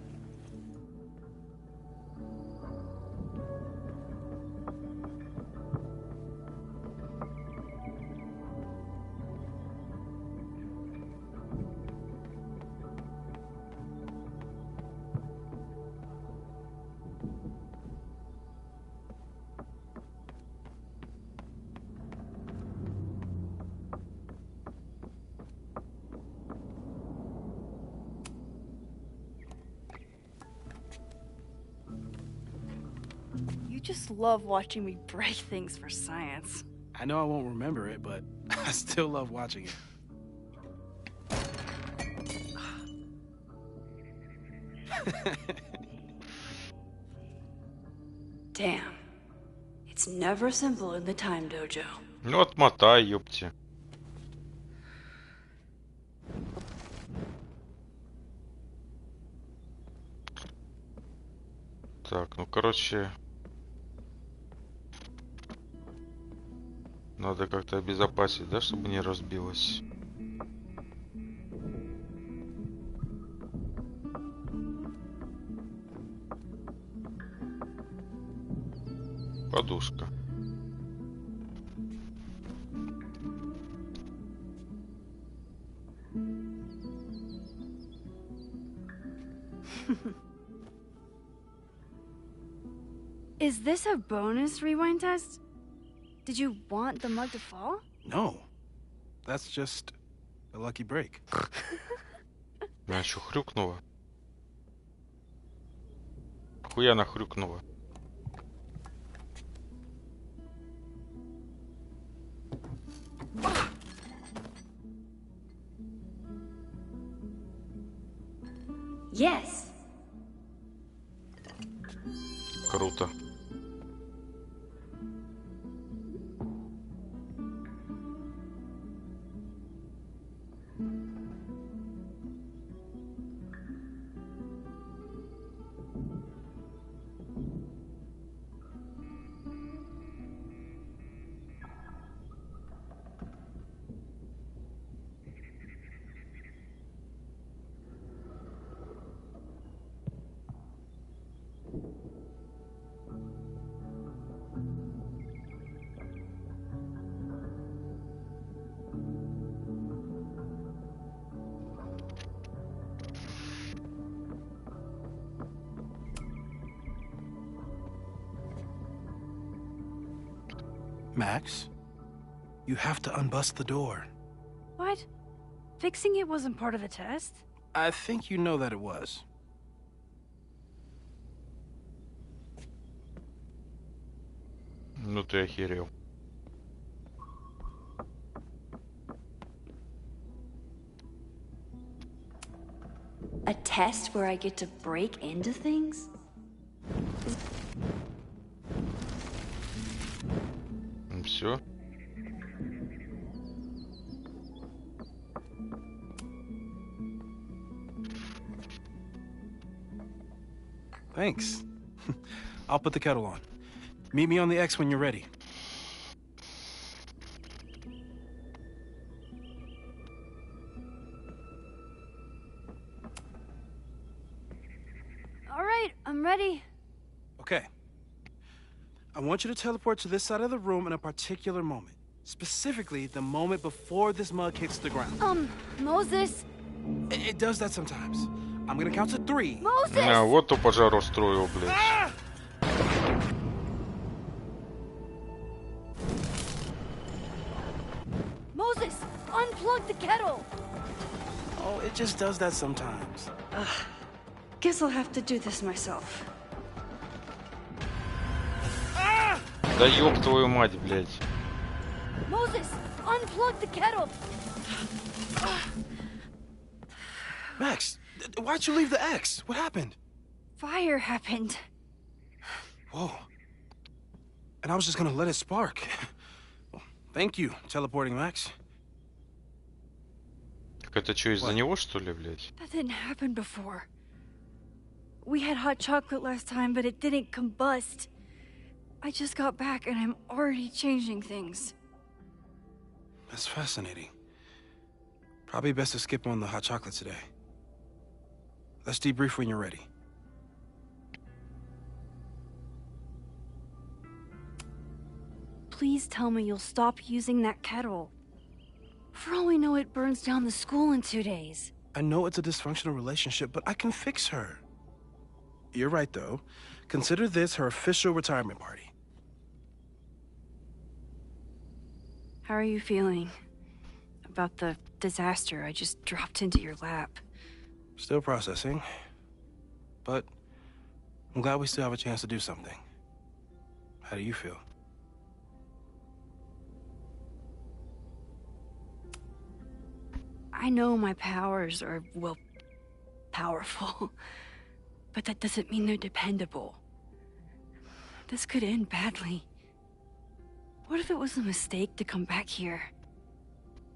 You just love watching me break things for science. I know I won't remember it, but I still love watching it. Damn. It's never simple in the time dojo. Ну отмотай, ёпти. Так, ну короче, надо как-то обезопасить, да, чтобы не разбилось. Подушка. Is this a bonus rewind test? Did you want the mug to fall? No. That's just a lucky break. Она еще хрюкнула. Хуя она хрюкнула. Yes. Круто. Max, you have to unbust the door. What? Fixing it wasn't part of the test? I think you know that it was. Ну ты охерел. A test where I get to break into things? Все. Thanks. I'll put the kettle on. Meet me on the X when you're ready. All right, I'm ready. Okay. I want you to teleport to this side of the room in a particular moment. Specifically, the moment before this mug hits the ground. Moses. It does that sometimes. I'm gonna count to 3. Moses! А, вот кто пожар устроил, блядь. Moses, unplug the kettle. Oh, it just does that sometimes. Guess I'll have to do this myself. Да ёб твою мать, блядь. Moses, unplug the kettle. Max, why'd you leave the X? What happened? Fire happened. Whoa. And I was just gonna let it spark. Well, thank you, teleporting Max. Так это что, из-за него, что ли, блядь? That didn't happen before. We had hot chocolate last time, but it didn't combust. I just got back and I'm already changing things. That's fascinating. Probably best to skip on the hot chocolate today. Let's debrief when you're ready. Please tell me you'll stop using that kettle. For all we know, it burns down the school in 2 days. I know it's a dysfunctional relationship, but I can fix her. You're right, though. Consider this her official retirement party. How are you feeling about the disaster I just dropped into your lap? Still processing. But I'm glad we still have a chance to do something. How do you feel? I know my powers are, well, powerful. But that doesn't mean they're dependable. This could end badly. What if it was a mistake to come back here?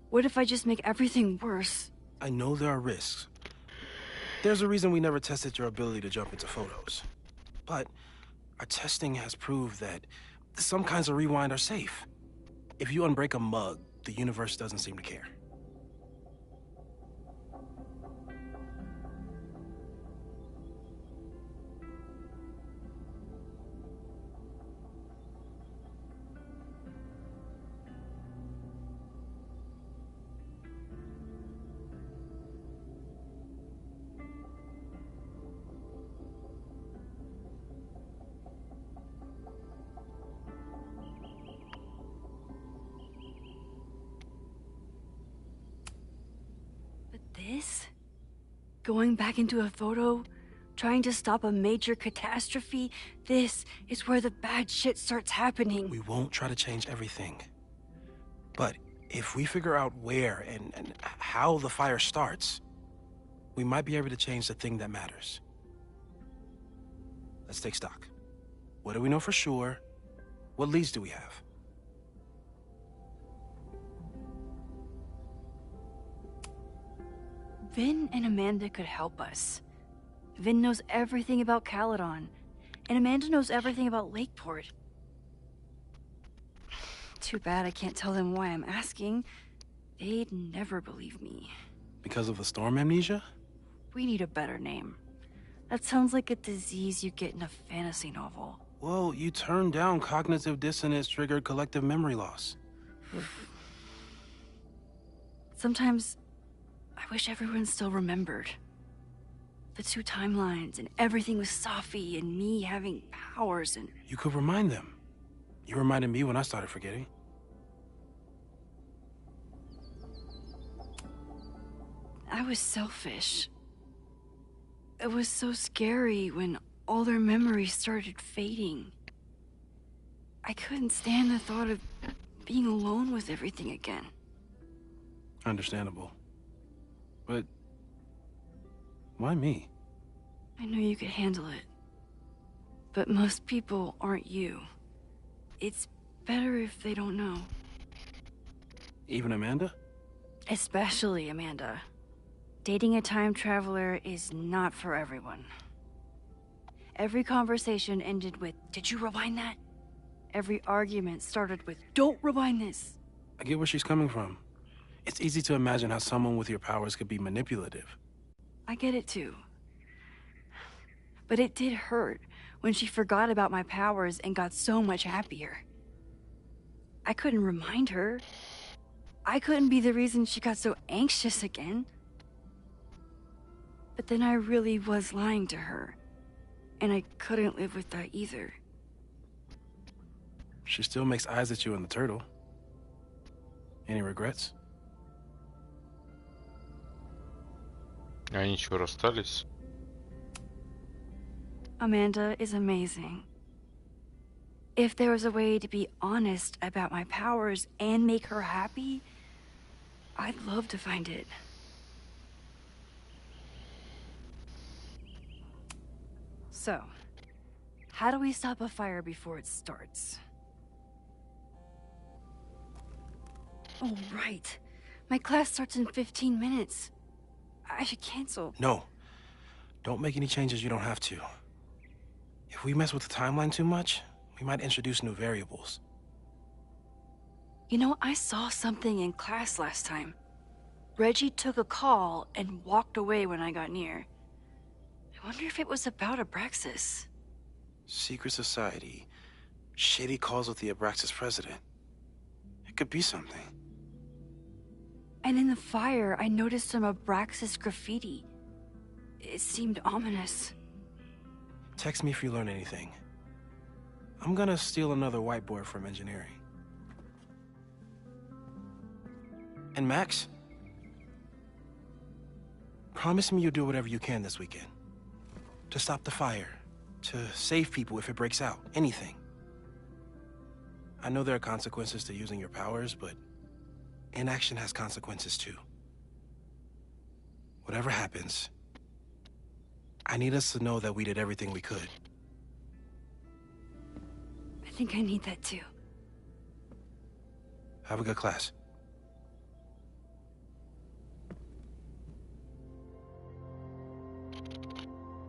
What if I just make everything worse? I know there are risks. There's a reason we never tested your ability to jump into photos. But our testing has proved that some kinds of rewind are safe. If you unbreak a mug, the universe doesn't seem to care. This? Going back into a photo? Trying to stop a major catastrophe? This is where the bad shit starts happening. We won't try to change everything. But if we figure out where and how the fire starts, we might be able to change the thing that matters. Let's take stock. What do we know for sure? What leads do we have? Vin and Amanda could help us. Vin knows everything about Caledon, and Amanda knows everything about Lakeport. Too bad I can't tell them why I'm asking. They'd never believe me. Because of the storm amnesia? We need a better name. That sounds like a disease you get in a fantasy novel. Well, you turned down cognitive dissonance triggered collective memory loss. Sometimes I wish everyone still remembered. The 2 timelines and everything with Safi and me having powers and... You could remind them. You reminded me when I started forgetting. I was selfish. It was so scary when all their memories started fading. I couldn't stand the thought of being alone with everything again. Understandable. But why me? I know you could handle it. But most people aren't you. It's better if they don't know. Even Amanda? Especially Amanda. Dating a time traveler is not for everyone. Every conversation ended with, "Did you rewind that?" Every argument started with, "Don't rewind this." I get where she's coming from. It's easy to imagine how someone with your powers could be manipulative. I get it too. But it did hurt when she forgot about my powers and got so much happier. I couldn't remind her. I couldn't be the reason she got so anxious again. But then I really was lying to her, and I couldn't live with that either. She still makes eyes at you and the turtle. Any regrets? Они что, расстались? Amanda is amazing. If there was a way to be honest about my powers and make her happy, I'd love to find it. So, how do we stop a fire before it starts? Oh, right. My class starts in 15 minutes. I should cancel. No. Don't make any changes you don't have to. If we mess with the timeline too much, we might introduce new variables. You know, I saw something in class last time. Reggie took a call and walked away when I got near. I wonder if it was about Abraxas. Secret society. Shady calls with the Abraxas president. It could be something. And in the fire, I noticed some Abraxas graffiti. It seemed ominous. Text me if you learn anything. I'm gonna steal another whiteboard from engineering. And Max? Promise me you'll do whatever you can this weekend. To stop the fire. To save people if it breaks out. Anything. I know there are consequences to using your powers, but inaction has consequences too. Whatever happens, I need us to know that we did everything we could. I think I need that too. Have a good class.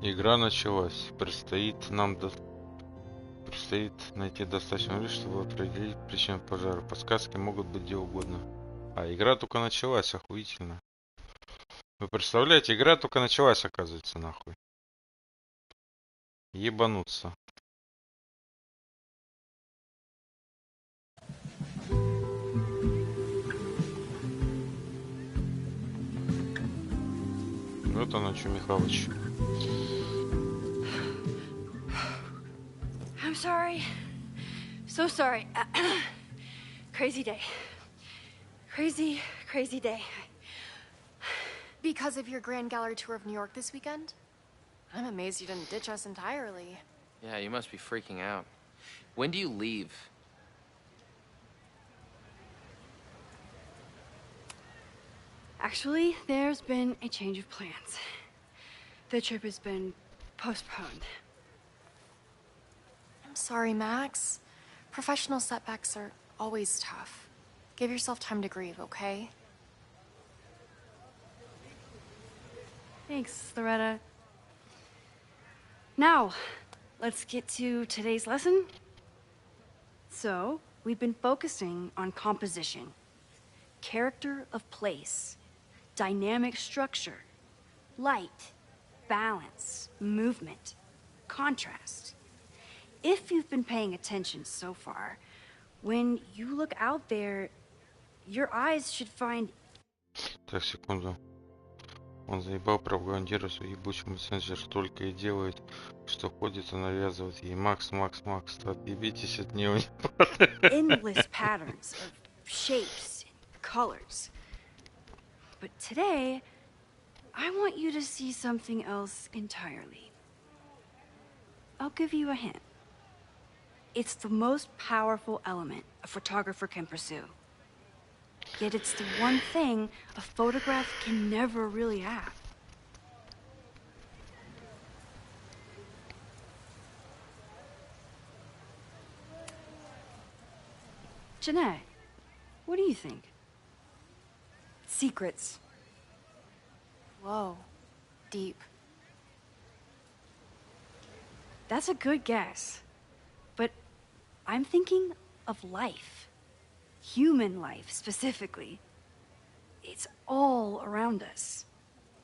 Игра началась. Предстоит найти достаточно времени, чтобы определить причину пожара. Подсказки могут быть где угодно. А, игра только началась, охуительно. Вы представляете, игра только началась, оказывается, нахуй. Ебануться. Вот оно, что, Михалыч. I'm sorry. So sorry. Crazy day. Crazy day. Because of your Grand Gallery tour of New York this weekend? I'm amazed you didn't ditch us entirely. Yeah, you must be freaking out. When do you leave? Actually, there's been a change of plans. The trip has been postponed. I'm sorry, Max. Professional setbacks are always tough. Give yourself time to grieve, okay? Thanks, Loretta. Now, let's get to today's lesson. So, we've been focusing on composition, character of place, dynamic structure, light, balance, movement, contrast. If you've been paying attention so far, when you look out there, your eyes should find... Так, секунду. Он заебал пропагандировать свой ебучий мессенджер, только и делает, что ходит и навязывает ей. Макс, отъебитесь от него. Endless patterns of shapes and colors. But today, I want you to see something else entirely. I'll give you a hint. It's the most powerful element a photographer can pursue. Yet it's the one thing a photograph can never really have. Janae, what do you think? Secrets. Whoa. Deep. That's a good guess. But I'm thinking of life. Human life, specifically. It's all around us.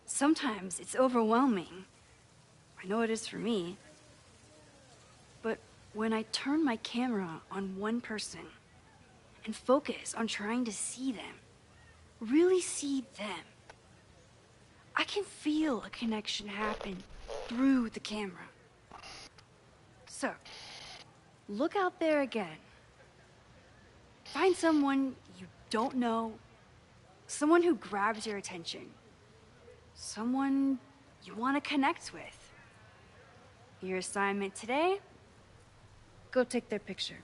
Sometimes it's overwhelming. I know it is for me. But when I turn my camera on one person and focus on trying to see them, really see them, I can feel a connection happen through the camera. So, look out there again. Find someone you don't know, someone who grabs your attention, someone you want to connect with. Your assignment today? Go take their picture.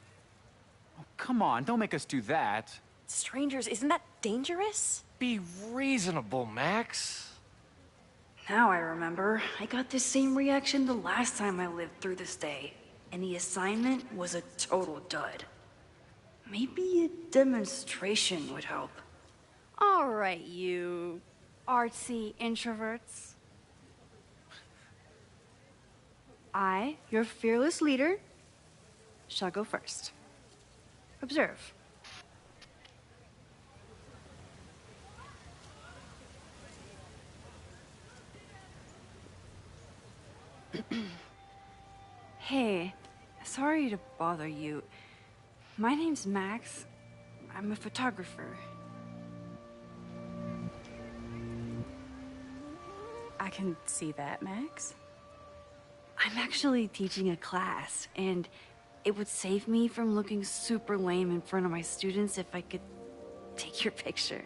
Oh, come on, don't make us do that. Strangers, isn't that dangerous? Be reasonable, Max. Now I remember. I got the same reaction the last time I lived through this day, and the assignment was a total dud. Maybe a demonstration would help. All right, you artsy introverts. I, your fearless leader, shall go first. Observe. Hey, sorry to bother you. My name's Max. I'm a photographer. I can see that, Max. I'm actually teaching a class, and it would save me from looking super lame in front of my students if I could take your picture.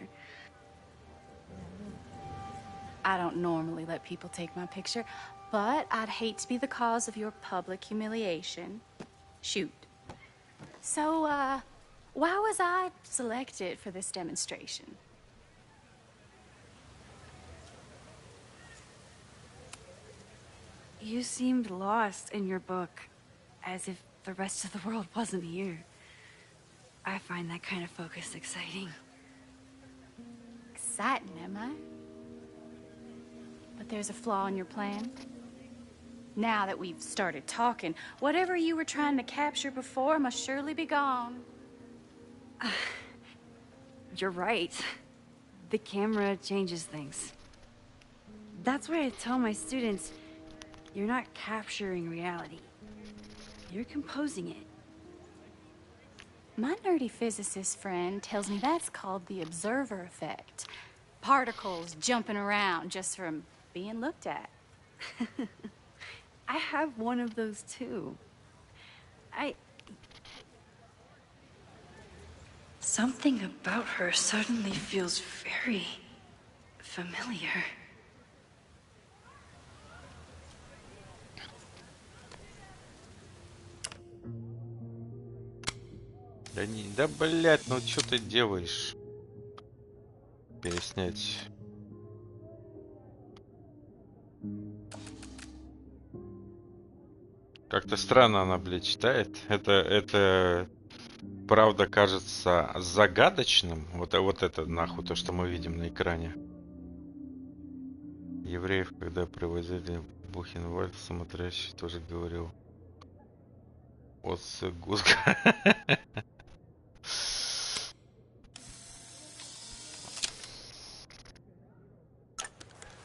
I don't normally let people take my picture, but I'd hate to be the cause of your public humiliation. Shoot. So, why was I selected for this demonstration? You seemed lost in your book, as if the rest of the world wasn't here. I find that kind of focus exciting. Exciting, am I? But there's a flaw in your plan. Now that we've started talking, whatever you were trying to capture before must surely be gone. You're right. The camera changes things. That's why I tell my students, you're not capturing reality. You're composing it. My nerdy physicist friend tells me that's called the observer effect. Particles jumping around just from being looked at. I have one of those too. Something about her suddenly feels very familiar. Да блять, ну что ты делаешь? Переснять. Как-то странно она, блядь, читает. Это правда кажется загадочным. Вот это нахуй, то, что мы видим на экране. Евреев, когда привозили Бухенвальд, смотрящий тоже говорил. Отсыгузка.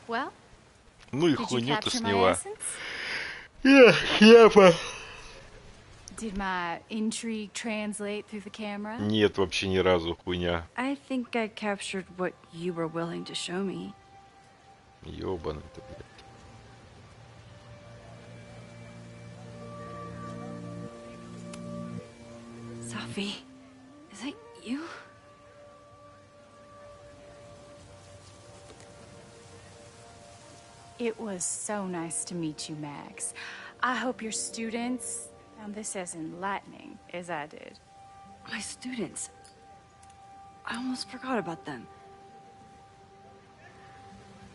Well, ну и did you хуйню-то capture my сняла. essence? Хлеба. Did my intrigue translate through the camera? Нет, вообще ни разу, хуйня. I think I captured what you were willing to show me. Ёбаный ты, блядь. Sophie, is that you? It was so nice to meet you, Max. I hope your students found this as enlightening as I did. My students. I almost forgot about them.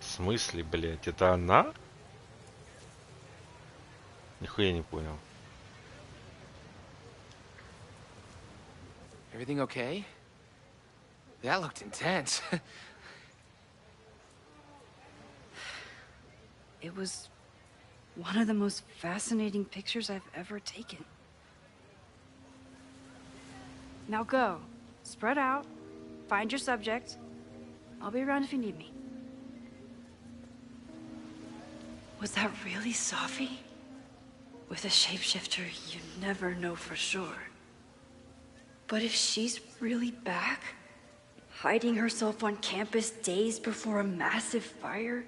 В смысле, блядь, это она? Нихуя не понял. Everything okay? That looked intense. It was one of the most fascinating pictures I've ever taken. Now go. Spread out. Find your subject. I'll be around if you need me. Was that really Sophie? With a shapeshifter, you never know for sure. But if she's really back, hiding herself on campus days before a massive fire,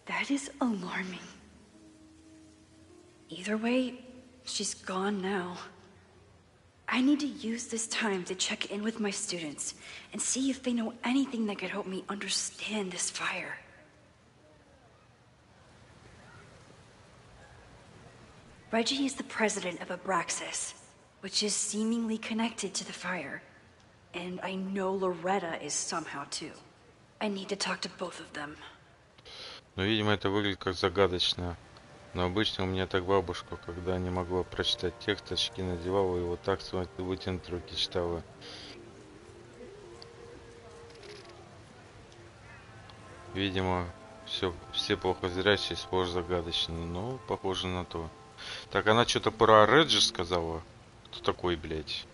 that is alarming. Either way, she's gone now. I need to use this time to check in with my students and see if they know anything that could help me understand this fire. Reggie is the president of Abraxas, which is seemingly connected to the fire. And I know Loretta is somehow too. I need to talk to both of them. Но, видимо, это выглядит как загадочно. Но обычно у меня так бабушка, когда не могла прочитать текст, очки надевала и вот так вытянуть руки читала. Видимо, все плохо зрячие сплошь загадочно. Ну, похоже на то. Так, она что-то про Реджи сказала. Кто такой, блядь?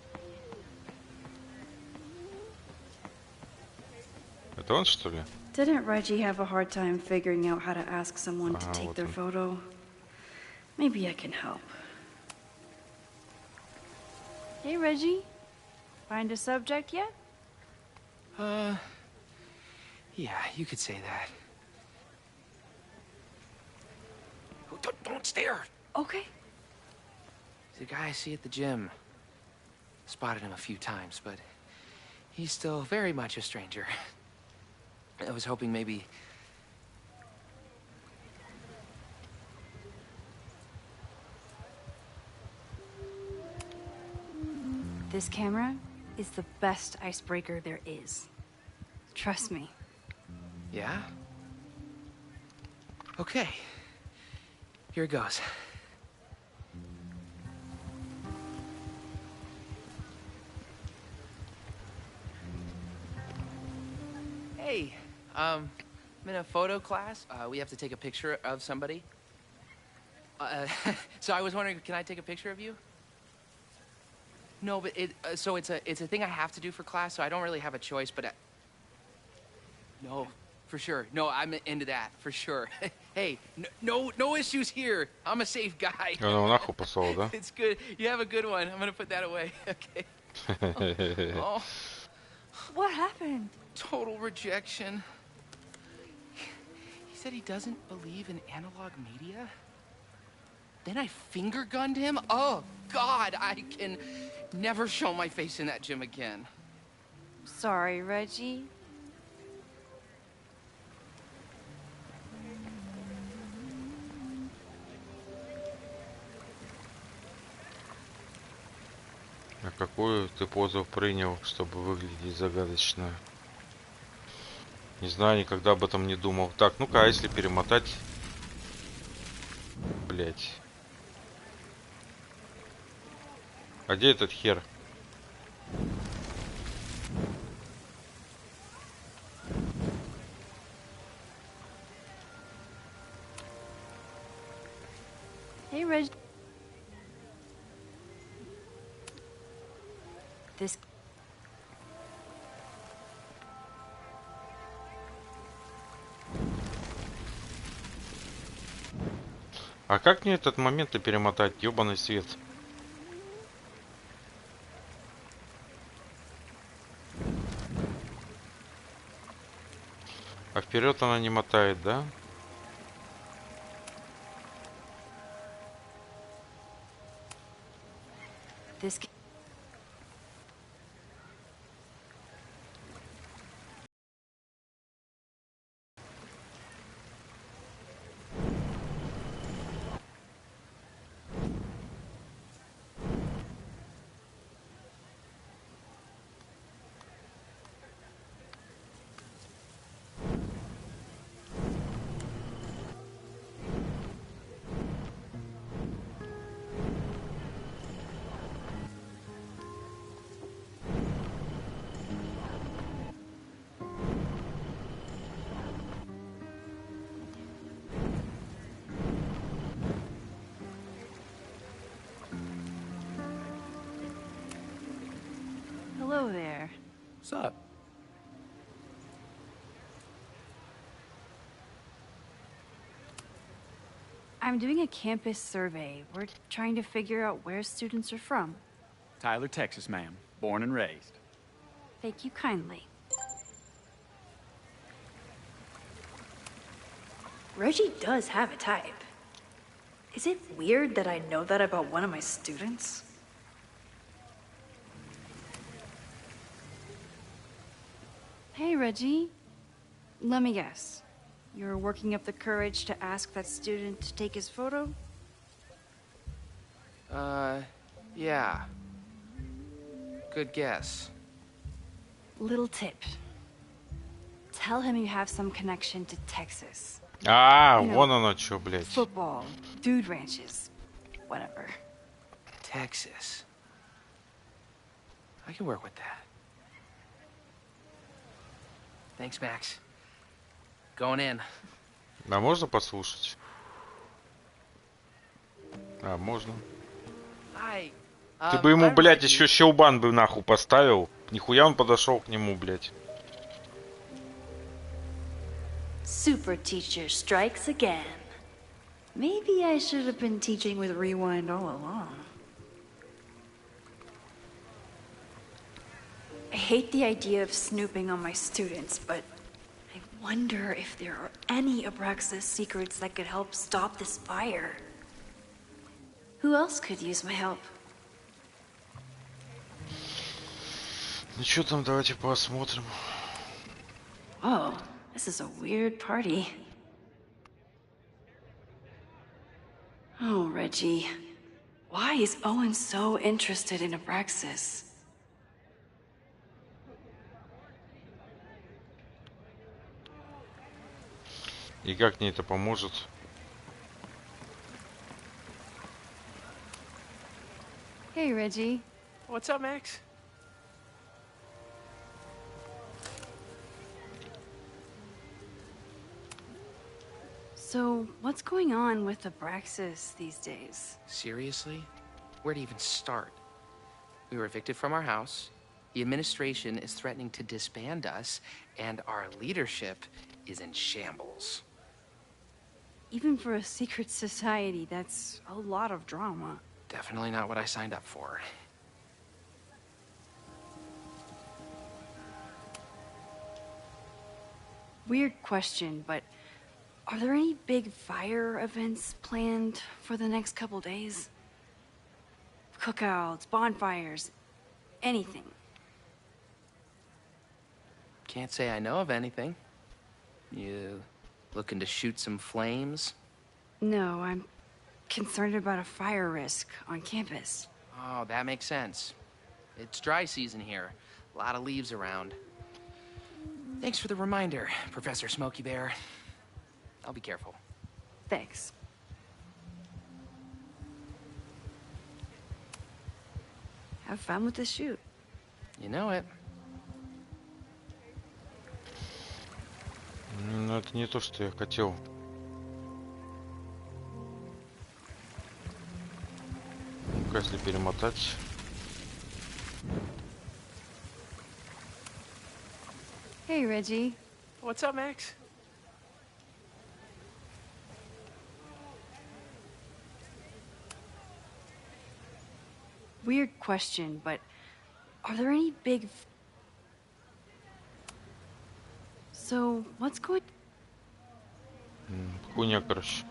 Это он, что ли? Didn't Reggie have a hard time figuring out how to ask someone to take their photo? Maybe I can help. Hey, Reggie. Find a subject yet? Yeah, you could say that. Oh, don't stare! Okay. The guy I see at the gym. Spotted him a few times, but he's still very much a stranger. I was hoping maybe... This camera is the best icebreaker there is. Trust me. Yeah? Okay. Here it goes. Hey, I'm in a photo class. We have to take a picture of somebody. So I was wondering, can I take a picture of you? No, but it's a thing I have to do for class, so I don't really have a choice, but no, for sure. No, I'm into that, for sure. Hey, no issues here. I'm a safe guy. It's good. You have a good one. I'm gonna put that away. Okay. Oh. What happened? Total rejection. He said he doesn't believe in analog media. Then I finger gunned him? Oh, God, I can never show my face in that gym again. Sorry, Reggie. А какую ты позу принял, чтобы выглядеть загадочно? Не знаю, никогда об этом не думал. Так, ну-ка, а если перемотать? Блять. А где этот хер? Hey, Reggie. This... А как мне этот момент-то перемотать? Ёбаный свет. А вперед она не мотает, да? This Hello there. What's up? I'm doing a campus survey. We're trying to figure out where students are from. Tyler, Texas, ma'am. Born and raised. Thank you kindly. Reggie does have a type. Is it weird that I know that about one of my students? Hey, Reggie. Let me guess. You're working up the courage to ask that student to take his photo? Yeah. Good guess. Little tip. Tell him you have some connection to Texas. А, You know, вон оно чё, блядь. Football, dude ranches, whatever. Texas. I can work with that. Thanks, Max. Going in. А можно послушать? А, можно. Hi. Ты бы ему, блядь, еще щелбан бы нахуй поставил. Нихуя он подошел к нему, блядь. Super teacher strikes again. Maybe I should have been teaching with Rewind all along. I hate the idea of snooping on my students, but I wonder if there are any Abraxas secrets that could help stop this fire. Who else could use my help? Ну что там, давайте посмотрим. Oh, this is a weird party. Oh, Reggie. Why is Owen so interested in Abraxas? И как мне это поможет? Hey, Reggie. What's up, Max? So, what's going on with Abraxas these days? Seriously? Where to even start? We were evicted from our house, the administration is threatening to disband us, and our leadership is in shambles. Even for a secret society, that's a lot of drama. Definitely not what I signed up for. Weird question, but are there any big fire events planned for the next couple days? Cookouts, bonfires, anything. Can't say I know of anything. You looking to shoot some flames? No, I'm concerned about a fire risk on campus. Oh, that makes sense. It's dry season here. A lot of leaves around. Thanks for the reminder, Professor Smokey Bear. I'll be careful. Thanks. Have fun with the shoot. You know it. Ну, это не то, что я хотел. Ну-ка, если перемотать. Hey, Reggie. What's up, Max? Weird question, but are there any big... So, what's going... Хуйня, короче.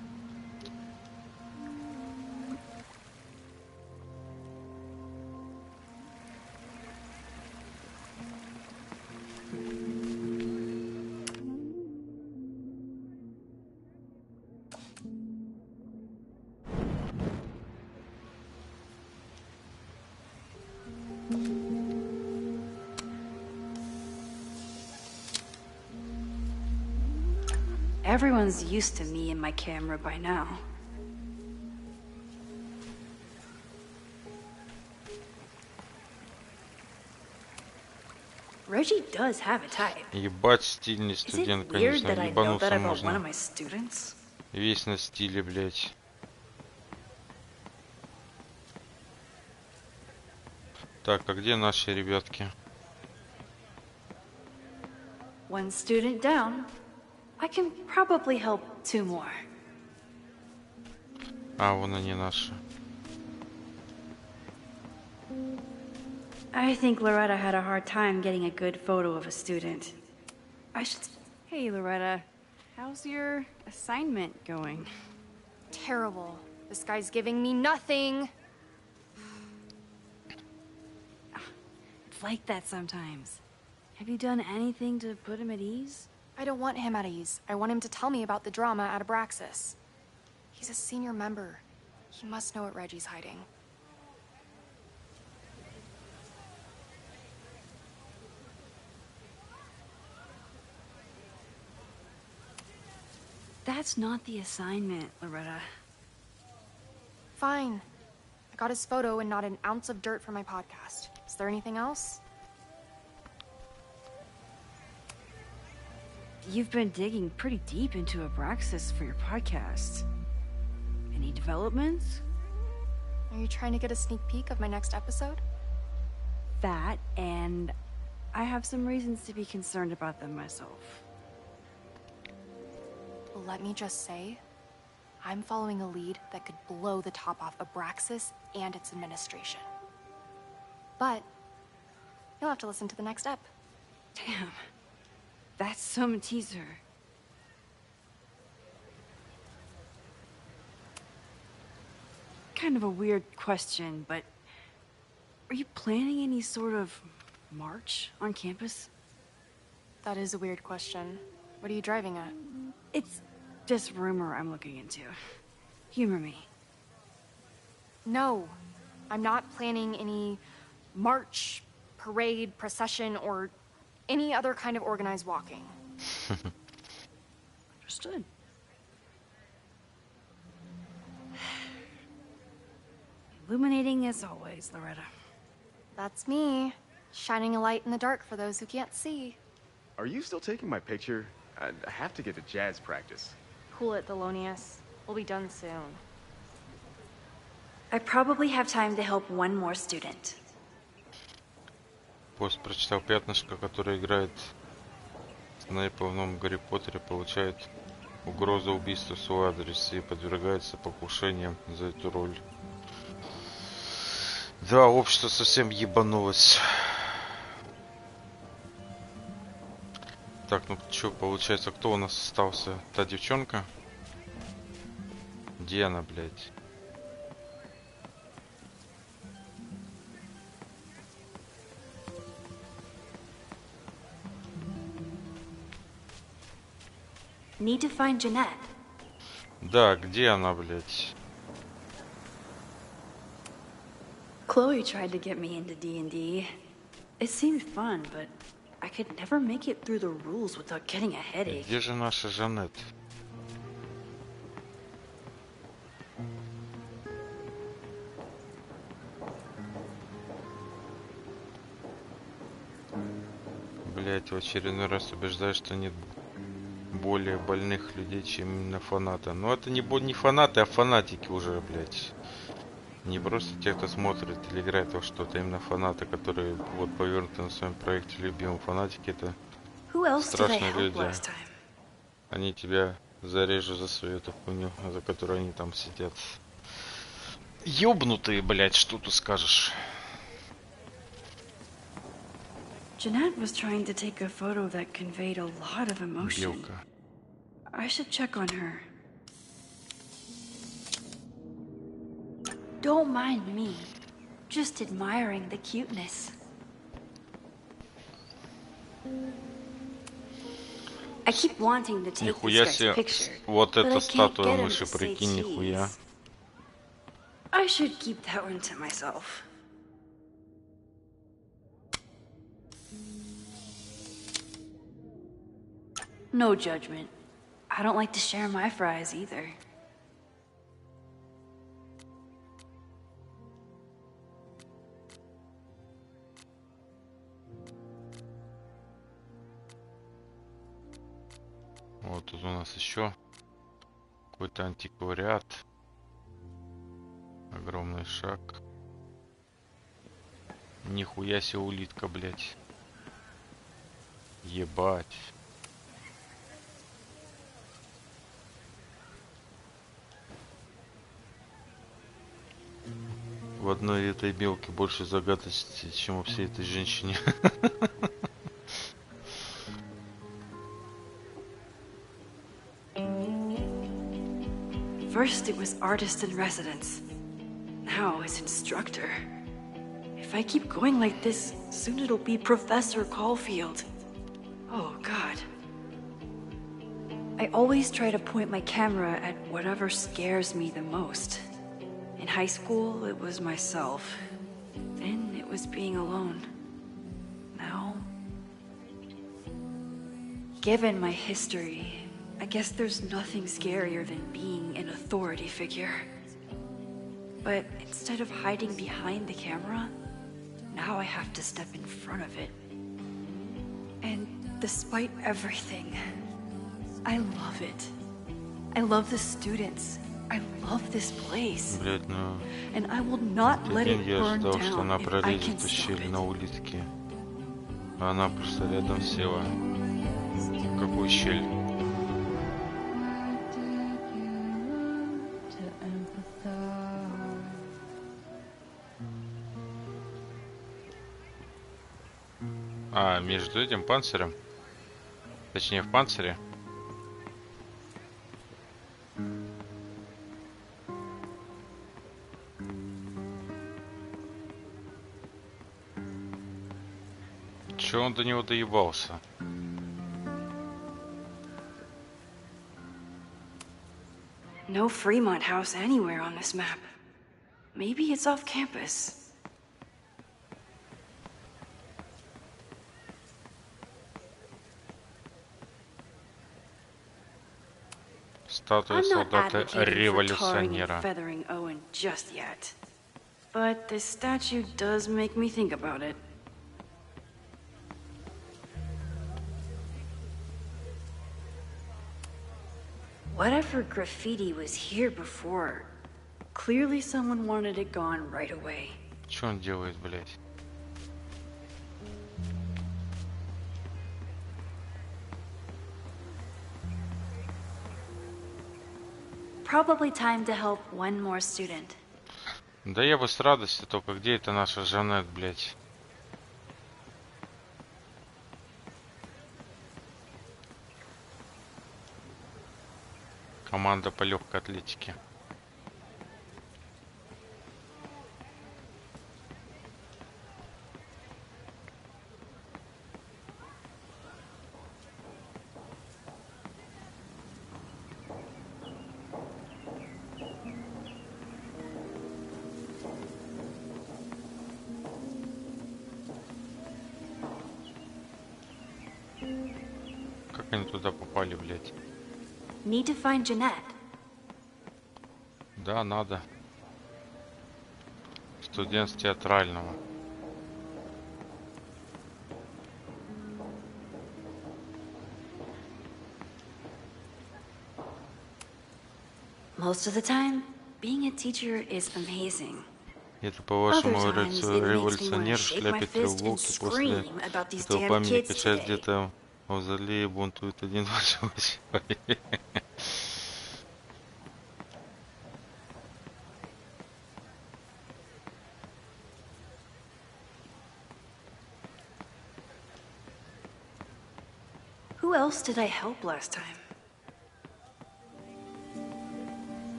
Everyone's used to me and my camera by now. Reggie does have a type. Ебать, стильный студент, конечно. Ебануться можно. One of my students? Весь на стиле, блядь. Так, а где наши ребятки? One student down. I can probably help 2 more. А, вон они наши. I think Loretta had a hard time getting a good photo of a student. I should... Hey, Loretta. How's your assignment going? Terrible. This guy's giving me nothing. It's like that sometimes. Have you done anything to put him at ease? I don't want him at ease. I want him to tell me about the drama at Abraxas. He's a senior member. He must know what Reggie's hiding. That's not the assignment, Loretta. Fine. I got his photo and not an ounce of dirt for my podcast. Is there anything else? You've been digging pretty deep into Abraxas for your podcast. Any developments? Are you trying to get a sneak peek of my next episode? That, and I have some reasons to be concerned about them myself. Well, let me just say, I'm following a lead that could blow the top off Abraxas and its administration. But you'll have to listen to the next ep. Damn. That's some teaser. Kind of a weird question, but are you planning any sort of march on campus? That is a weird question. What are you driving at? It's just rumor I'm looking into. Humor me. No, I'm not planning any march, parade, procession, or any other kind of organized walking. Understood. Illuminating as always, Loretta. That's me, shining a light in the dark for those who can't see. Are you still taking my picture? I have to get to jazz practice. Cool it, Thelonious. We'll be done soon. I probably have time to help 1 more student. Пост прочитал пятнышко, которое играет снайпа в новом Гарри Поттере, получает угрозу убийства в свой адрес и подвергается покушениям за эту роль. Да, общество совсем ебанулось. Так, ну что, получается, кто у нас остался? Та девчонка? Где она, блядь? Need to find Jeanette. Да, где она, блядь? Chloe tried to get me into D&D. It seemed fun, but I could never make it through the rules without getting a headache. Где же наша Жанет? Блять, в очередной раз убеждаю, что нет более больных людей, чем именно фанаты. Но это не фанаты, а фанатики уже, блять. Не просто те, кто смотрит или играет во что-то, именно фанаты, которые вот повернуты на своем проекте любимом. Фанатики — это страшные люди. Они тебя зарежут за свою эту хуйню, за которую они там сидят. Ёбнутые, блять, что тут скажешь. Jeanette was trying to take a photo that conveyed a lot of emotion. Белка. I should check on her. Don't mind me. Just admiring the cuteness. I keep wanting to take Нихуя this себе. guy's picture, Вот but эта I can't статуя get him мыши, to say прикинь, нихуя. cheese. I should keep that one to myself. No judgment. I don't like to share my fries either. Вот тут у нас еще какой-то антиквариат. Огромный шаг. Нихуя себе улитка, блядь. Ебать. В одной этой белке больше загадочности, чем у всей этой женщине. First it was artist in residence. Now it's instructor. If I keep going like this, soon it'll be Professor Caulfield. Oh, God. I always try to point my camera at whatever scares me the most. In high school, it was myself. Then it was being alone. Now... Given my history, I guess there's nothing scarier than being an authority figure. But instead of hiding behind the camera, now I have to step in front of it. And despite everything, I love it. I love the students. I love this place. Блять, ну... And I will not let it я burn ожидал, что она down if I пролезет can в stop щель it. на улитке. А она просто рядом села. В какую щель? А, между этим панцирем? Точнее, в панцире? Чё он до него доебался? No Fremont house anywhere on this map. Maybe it's off campus. Статуя I'm not солдата advocating for tarring and революционера. feathering Owen just yet. But this statue does make me think about it. Whatever graffiti was here before, clearly someone wanted it gone right away. Чё он делает, блядь? Probably time to help one more student. Да я бы с радостью, только где это наша Жанет, блядь? Команда по легкой атлетике. Как они туда попали, блядь? Need to find Jeanette. Да, надо. Студент с театрального. Most of the time, being a teacher is amazing. Это, по-вашему, Other times, it makes me wanna революционер в shake my шляпе fist and треуголки после scream about these этого damn памятника kids часть today. где-то в мавзолее бунтует один большой. Who else did I help last time?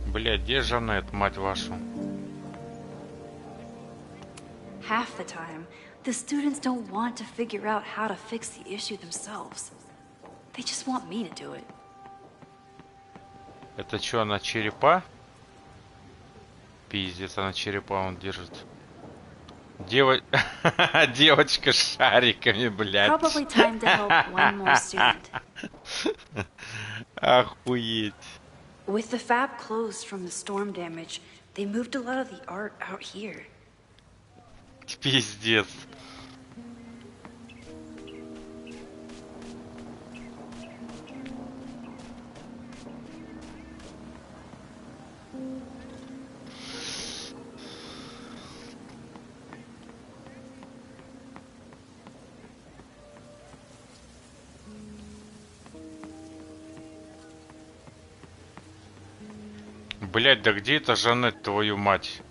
Блядь, где Жанет, мать вашу? Half the time, the students don't want to figure out how to fix the issue themselves. They just want me to do it. Это что, она черепа? Пиздец, она черепа он держит. Девочка с шариками, блядь. Probably time to help one more student. Охуеть. With the fab closed from the storm damage, they moved a lot of the art out here. Пиздец. Блять, да где это Жанет, твою мать?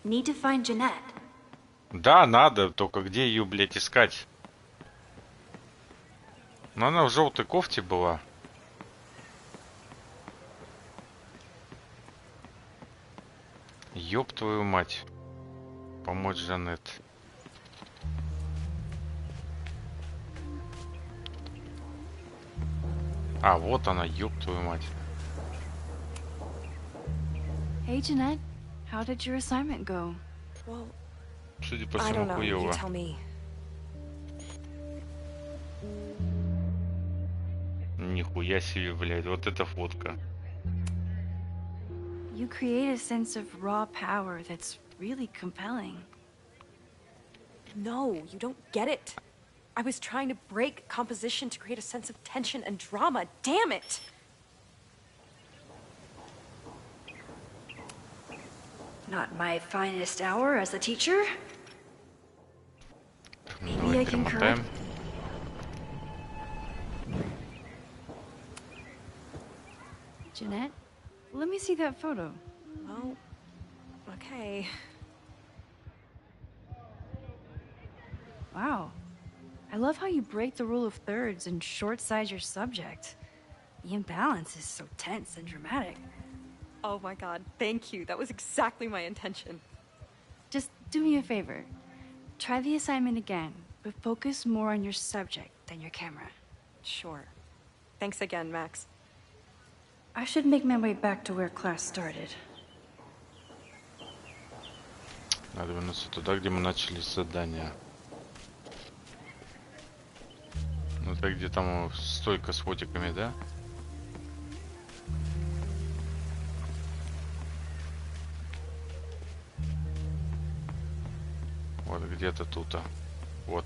Need to find Jeanette. Да, надо, только где ее, блять, искать? Но она в желтой кофте была. Ёб твою мать. Помочь Жанет. А, вот она, ёб твою мать. Hey, Jeanette. How did your assignment go? Well, Судя по I всему, don't know. You хуёво. tell me. Нихуя себе, блядь, вот эта фотка. You create a sense of raw power that's really compelling. No, you don't get it. I was trying to break composition to create a sense of tension and drama. Damn it! Not my finest hour as a teacher. Maybe I can correct. Jeanette, let me see that photo. Well, okay. Wow. I love how you break the rule of thirds and short-size your subject. The imbalance is so tense and dramatic. Oh my god, thank you. That was exactly my intention. Just do me a favor. Try the assignment again, but focus more on your subject than your camera. Sure. Thanks again, Max. I should make my way back to where class started. Надо вернуться туда, где мы начали задание. Ну это где там стойка с фотиками, да? Вот где-то тут. Вот.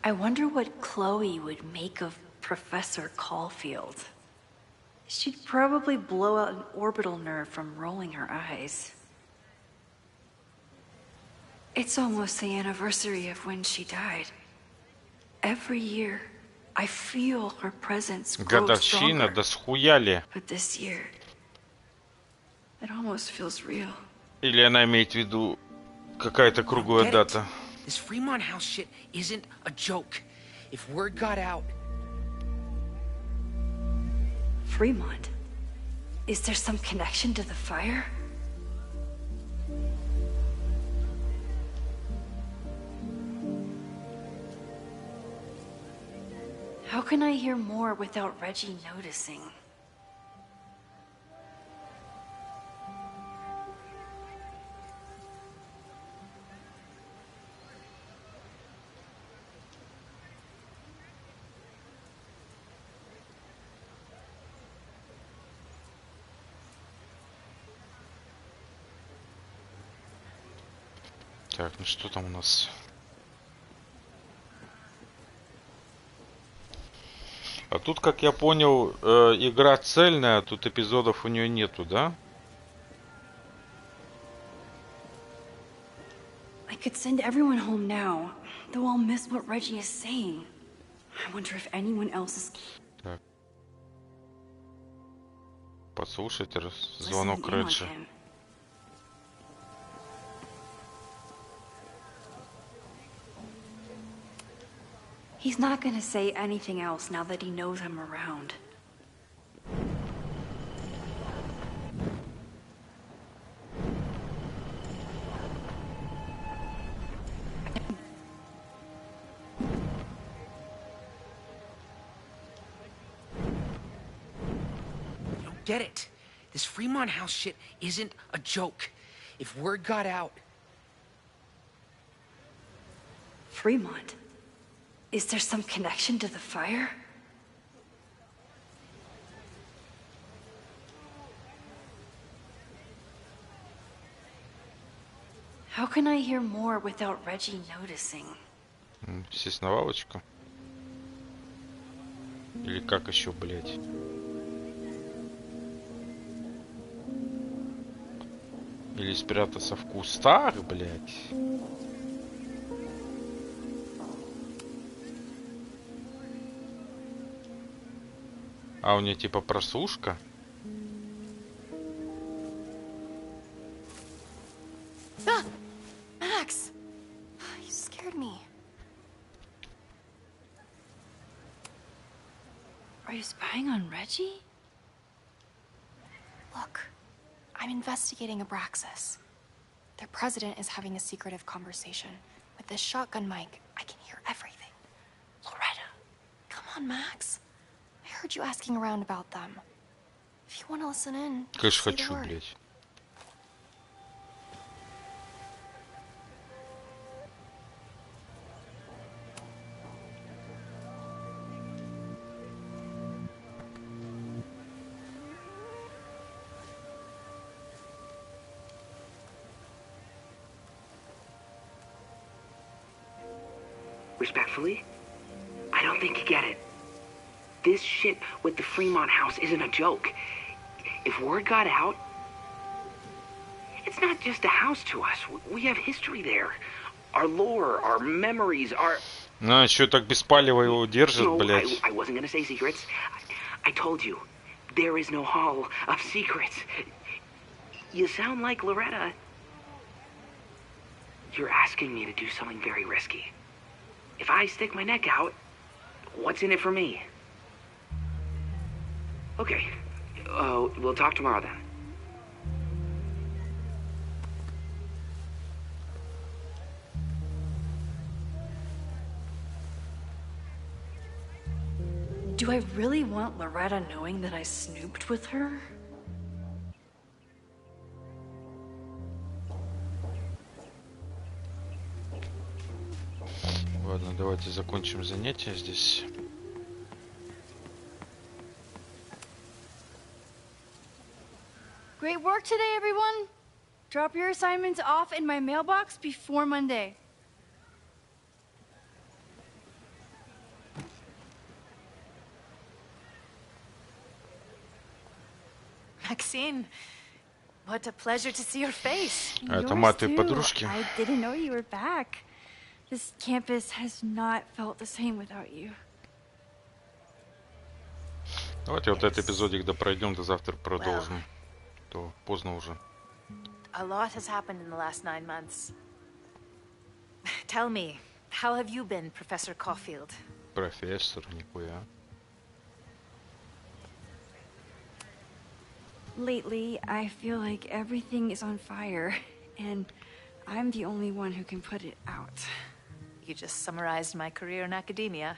I wonder what Chloe would make of Professor Caulfield. She'd probably blow out an orbital nerve from rolling her eyes. It's almost the anniversary of when she died. Every year, I feel her presence grow Годовщина, stronger. да схуяли. But this year, it almost feels real. Или она имеет в виду какая-то круглая дата. This Fremont House shit isn't a joke. If word got out... Fremont? Is there some connection to the fire? How can I hear more without Reggie noticing? Так, ну что там у нас? А тут, как я понял, игра цельная, тут эпизодов у нее нету, да? I could send everyone home now, though I'll miss what Reggie is saying. I wonder if anyone else is... Так. Послушайте звонок listening in on Реджи. him. He's not gonna say anything else now that he knows I'm around. You don't get it. This Fremont House shit isn't a joke. If word got out... Fremont? Is there some connection to the fire? How can I hear more without Reggie noticing? Сесновалочка. Или как еще, блять? Или спрятаться в кустах, блять? А у нее типа прослушка? Ah! Max! You scared me. Are you spying on Reggie? Look, I'm investigating Abraxas. Their president is having a secretive conversation. With this shotgun mic, I can hear everything. Loretta, come on, Max. I heard you asking around about them. If you want to listen in, Конечно, say the хочу, word. блять. Respectfully, I don't think you get it. This shit with the Fremont House isn't a joke. If word got out, it's not just a house to us. We have history there. Our lore, our memories, our... Ну, еще так беспалево его держит, No, блять. I wasn't gonna say secrets. I told you, there is no hall of secrets. You sound like Loretta. You're asking me to do something very risky. If I stick my neck out, what's in it for me? Okay. We'll talk tomorrow then. Do I really want Loretta knowing that I snooped with her? Ладно, давайте закончим занятие здесь. Great work today, everyone. Drop your assignments off in my mailbox before Monday. Maxine, what a pleasure to see your face. А это мать твоей подружки. I didn't know you were back. This campus has not felt the same without you. Давайте вот этот эпизодик допройдем, до завтра продолжим. То поздно уже. A lot has happened in the last 9 months. Tell me, how have you been, Professor Caulfield? Профессор, нихуя. Lately, I feel like everything is on fire, and I'm the only one who can put it out. You just summarized my career in academia.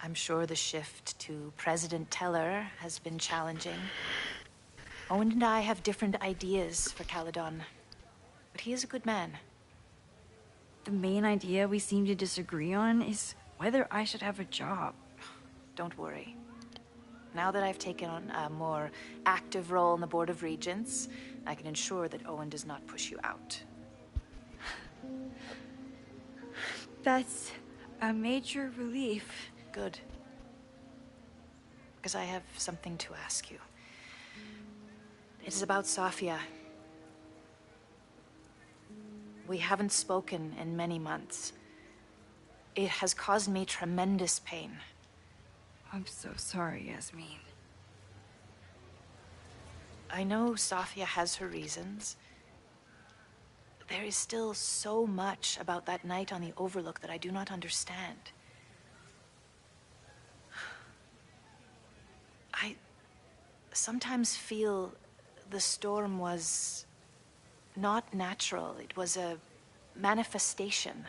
I'm sure the shift to President Teller has been challenging. Owen and I have different ideas for Caledon, but he is a good man. The main idea we seem to disagree on is whether I should have a job. Don't worry. Now that I've taken on a more active role in the Board of Regents, I can ensure that Owen does not push you out. That's a major relief. Good. because I have something to ask you. It is about Sofia. We haven't spoken in many months. It has caused me tremendous pain. I'm so sorry, Yasmin. I know Sofia has her reasons. There is still so much about that night on the Overlook that I do not understand. I sometimes feel the storm was not natural. It was a manifestation.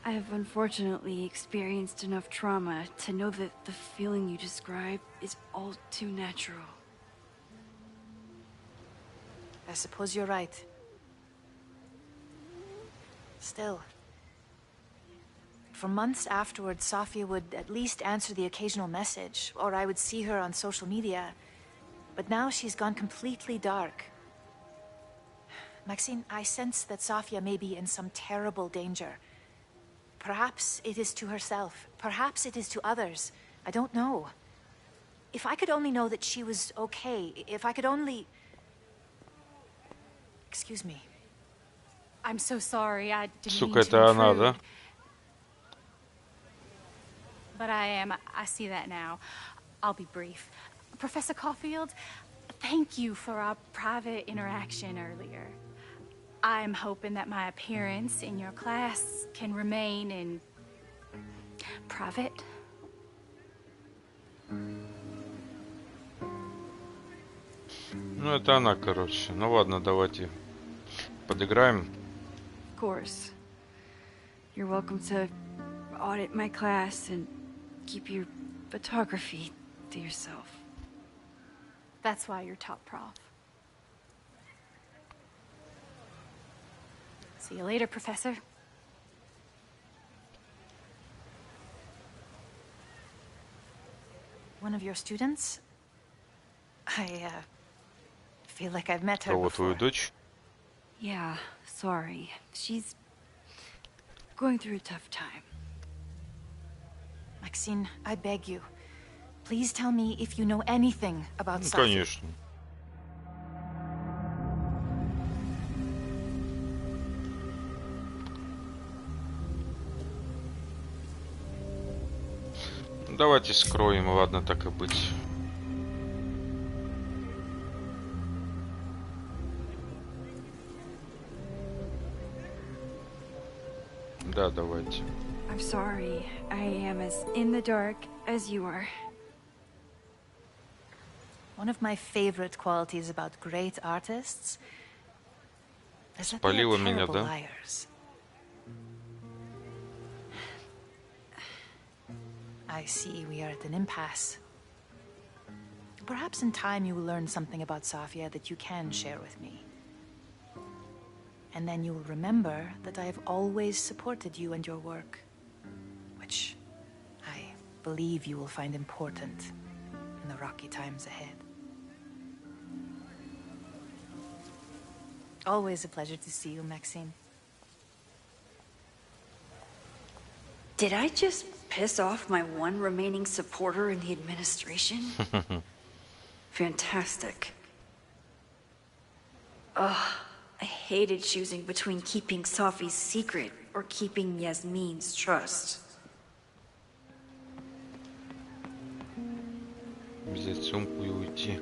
I have unfortunately experienced enough trauma to know that the feeling you describe is all too natural. I suppose you're right. Still, for months afterwards, Sofia would at least answer the occasional message, or I would see her on social media. But now she's gone completely dark. Maxine, I sense that Sofia may be in some terrible danger. Perhaps it is to herself. Perhaps it is to others. I don't know. If I could only know that she was okay, if I could only... Excuse me. I'm so sorry. I didn't Сука, mean to это она, intrude. да? But I am. I see that now. I'll be brief. Professor Caulfield, thank you for our private interaction earlier. I'm hoping that my appearance in your class can remain in private. Ну, это она, короче. Ну ладно, давайте подыграем. Of course. You're welcome to audit my class and keep your photography to yourself. That's why you're top prof. See you later, Professor. One of your students? I feel like I've met her Кого, before. твою дочь? Yeah, sorry. She's going through a tough time. Maxine, I beg you. Please tell me if you know anything about Ну, Sofia. конечно. Давайте скроем, ладно, так и быть. Да, давайте. I'm sorry. I am as in the dark as you are. One of my favorite qualities about great artists is that they Спалила are меня, terrible да? liars. I see we are at an impasse. Perhaps in time you will learn something about Sofia that you can share with me. And then you will remember that I have always supported you and your work, which I believe you will find important in the rocky times ahead. Always a pleasure to see you, Maxine. Did I just piss off my one remaining supporter in the administration? Fantastic. Ugh, I hated choosing between keeping Sophie's secret or keeping Yasmin's trust. Взять сумку и уйти.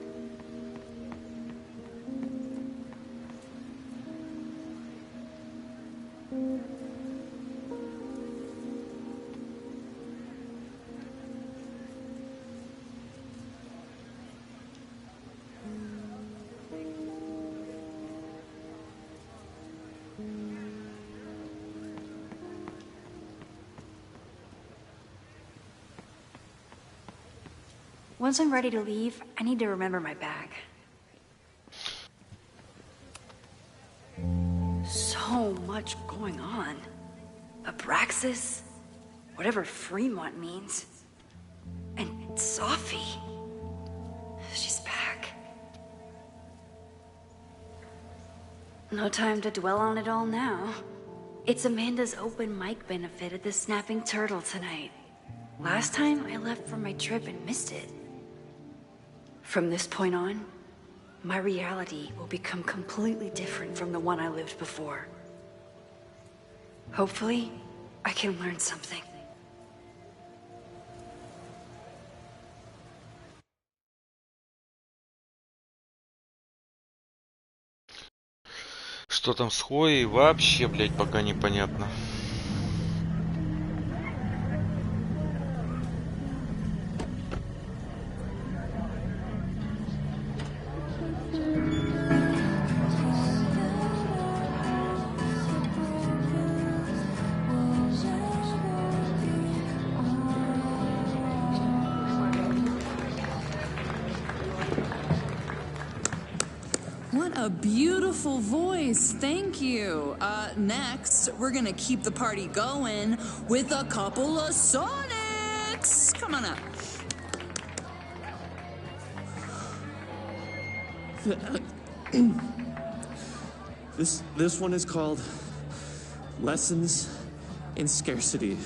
Once I'm ready to leave, I need to remember my bag. So much going on. Abraxas, whatever Fremont means, and Sophie. She's back. No time to dwell on it all now. It's Amanda's open mic benefit at the Snapping Turtle tonight. Last time I left for my trip and missed it. From this point on, my reality will become completely different from the one I lived before. Hopefully, I can learn something. Что там с Хлоей, вообще, блядь, пока непонятно. What a beautiful voice. Thank you. Next, we're gonna keep the party going with a couple of Sonics. Come on up. This one is called Lessons in Scarcity.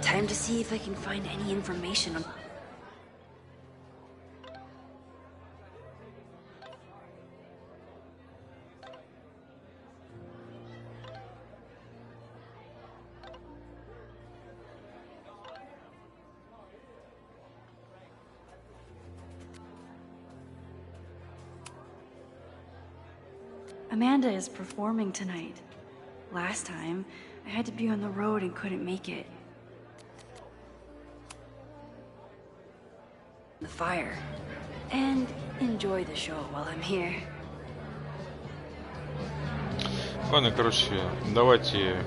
Time to see if I can find any information on... Amanda is performing tonight. Last time, I had to be on the road and couldn't make it. The fire. And enjoy the show while I'm here. Ладно, короче, давайте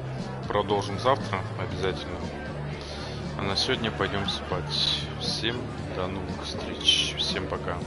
продолжим завтра обязательно. А на сегодня пойдем спать. Всем до новых встреч. Всем пока.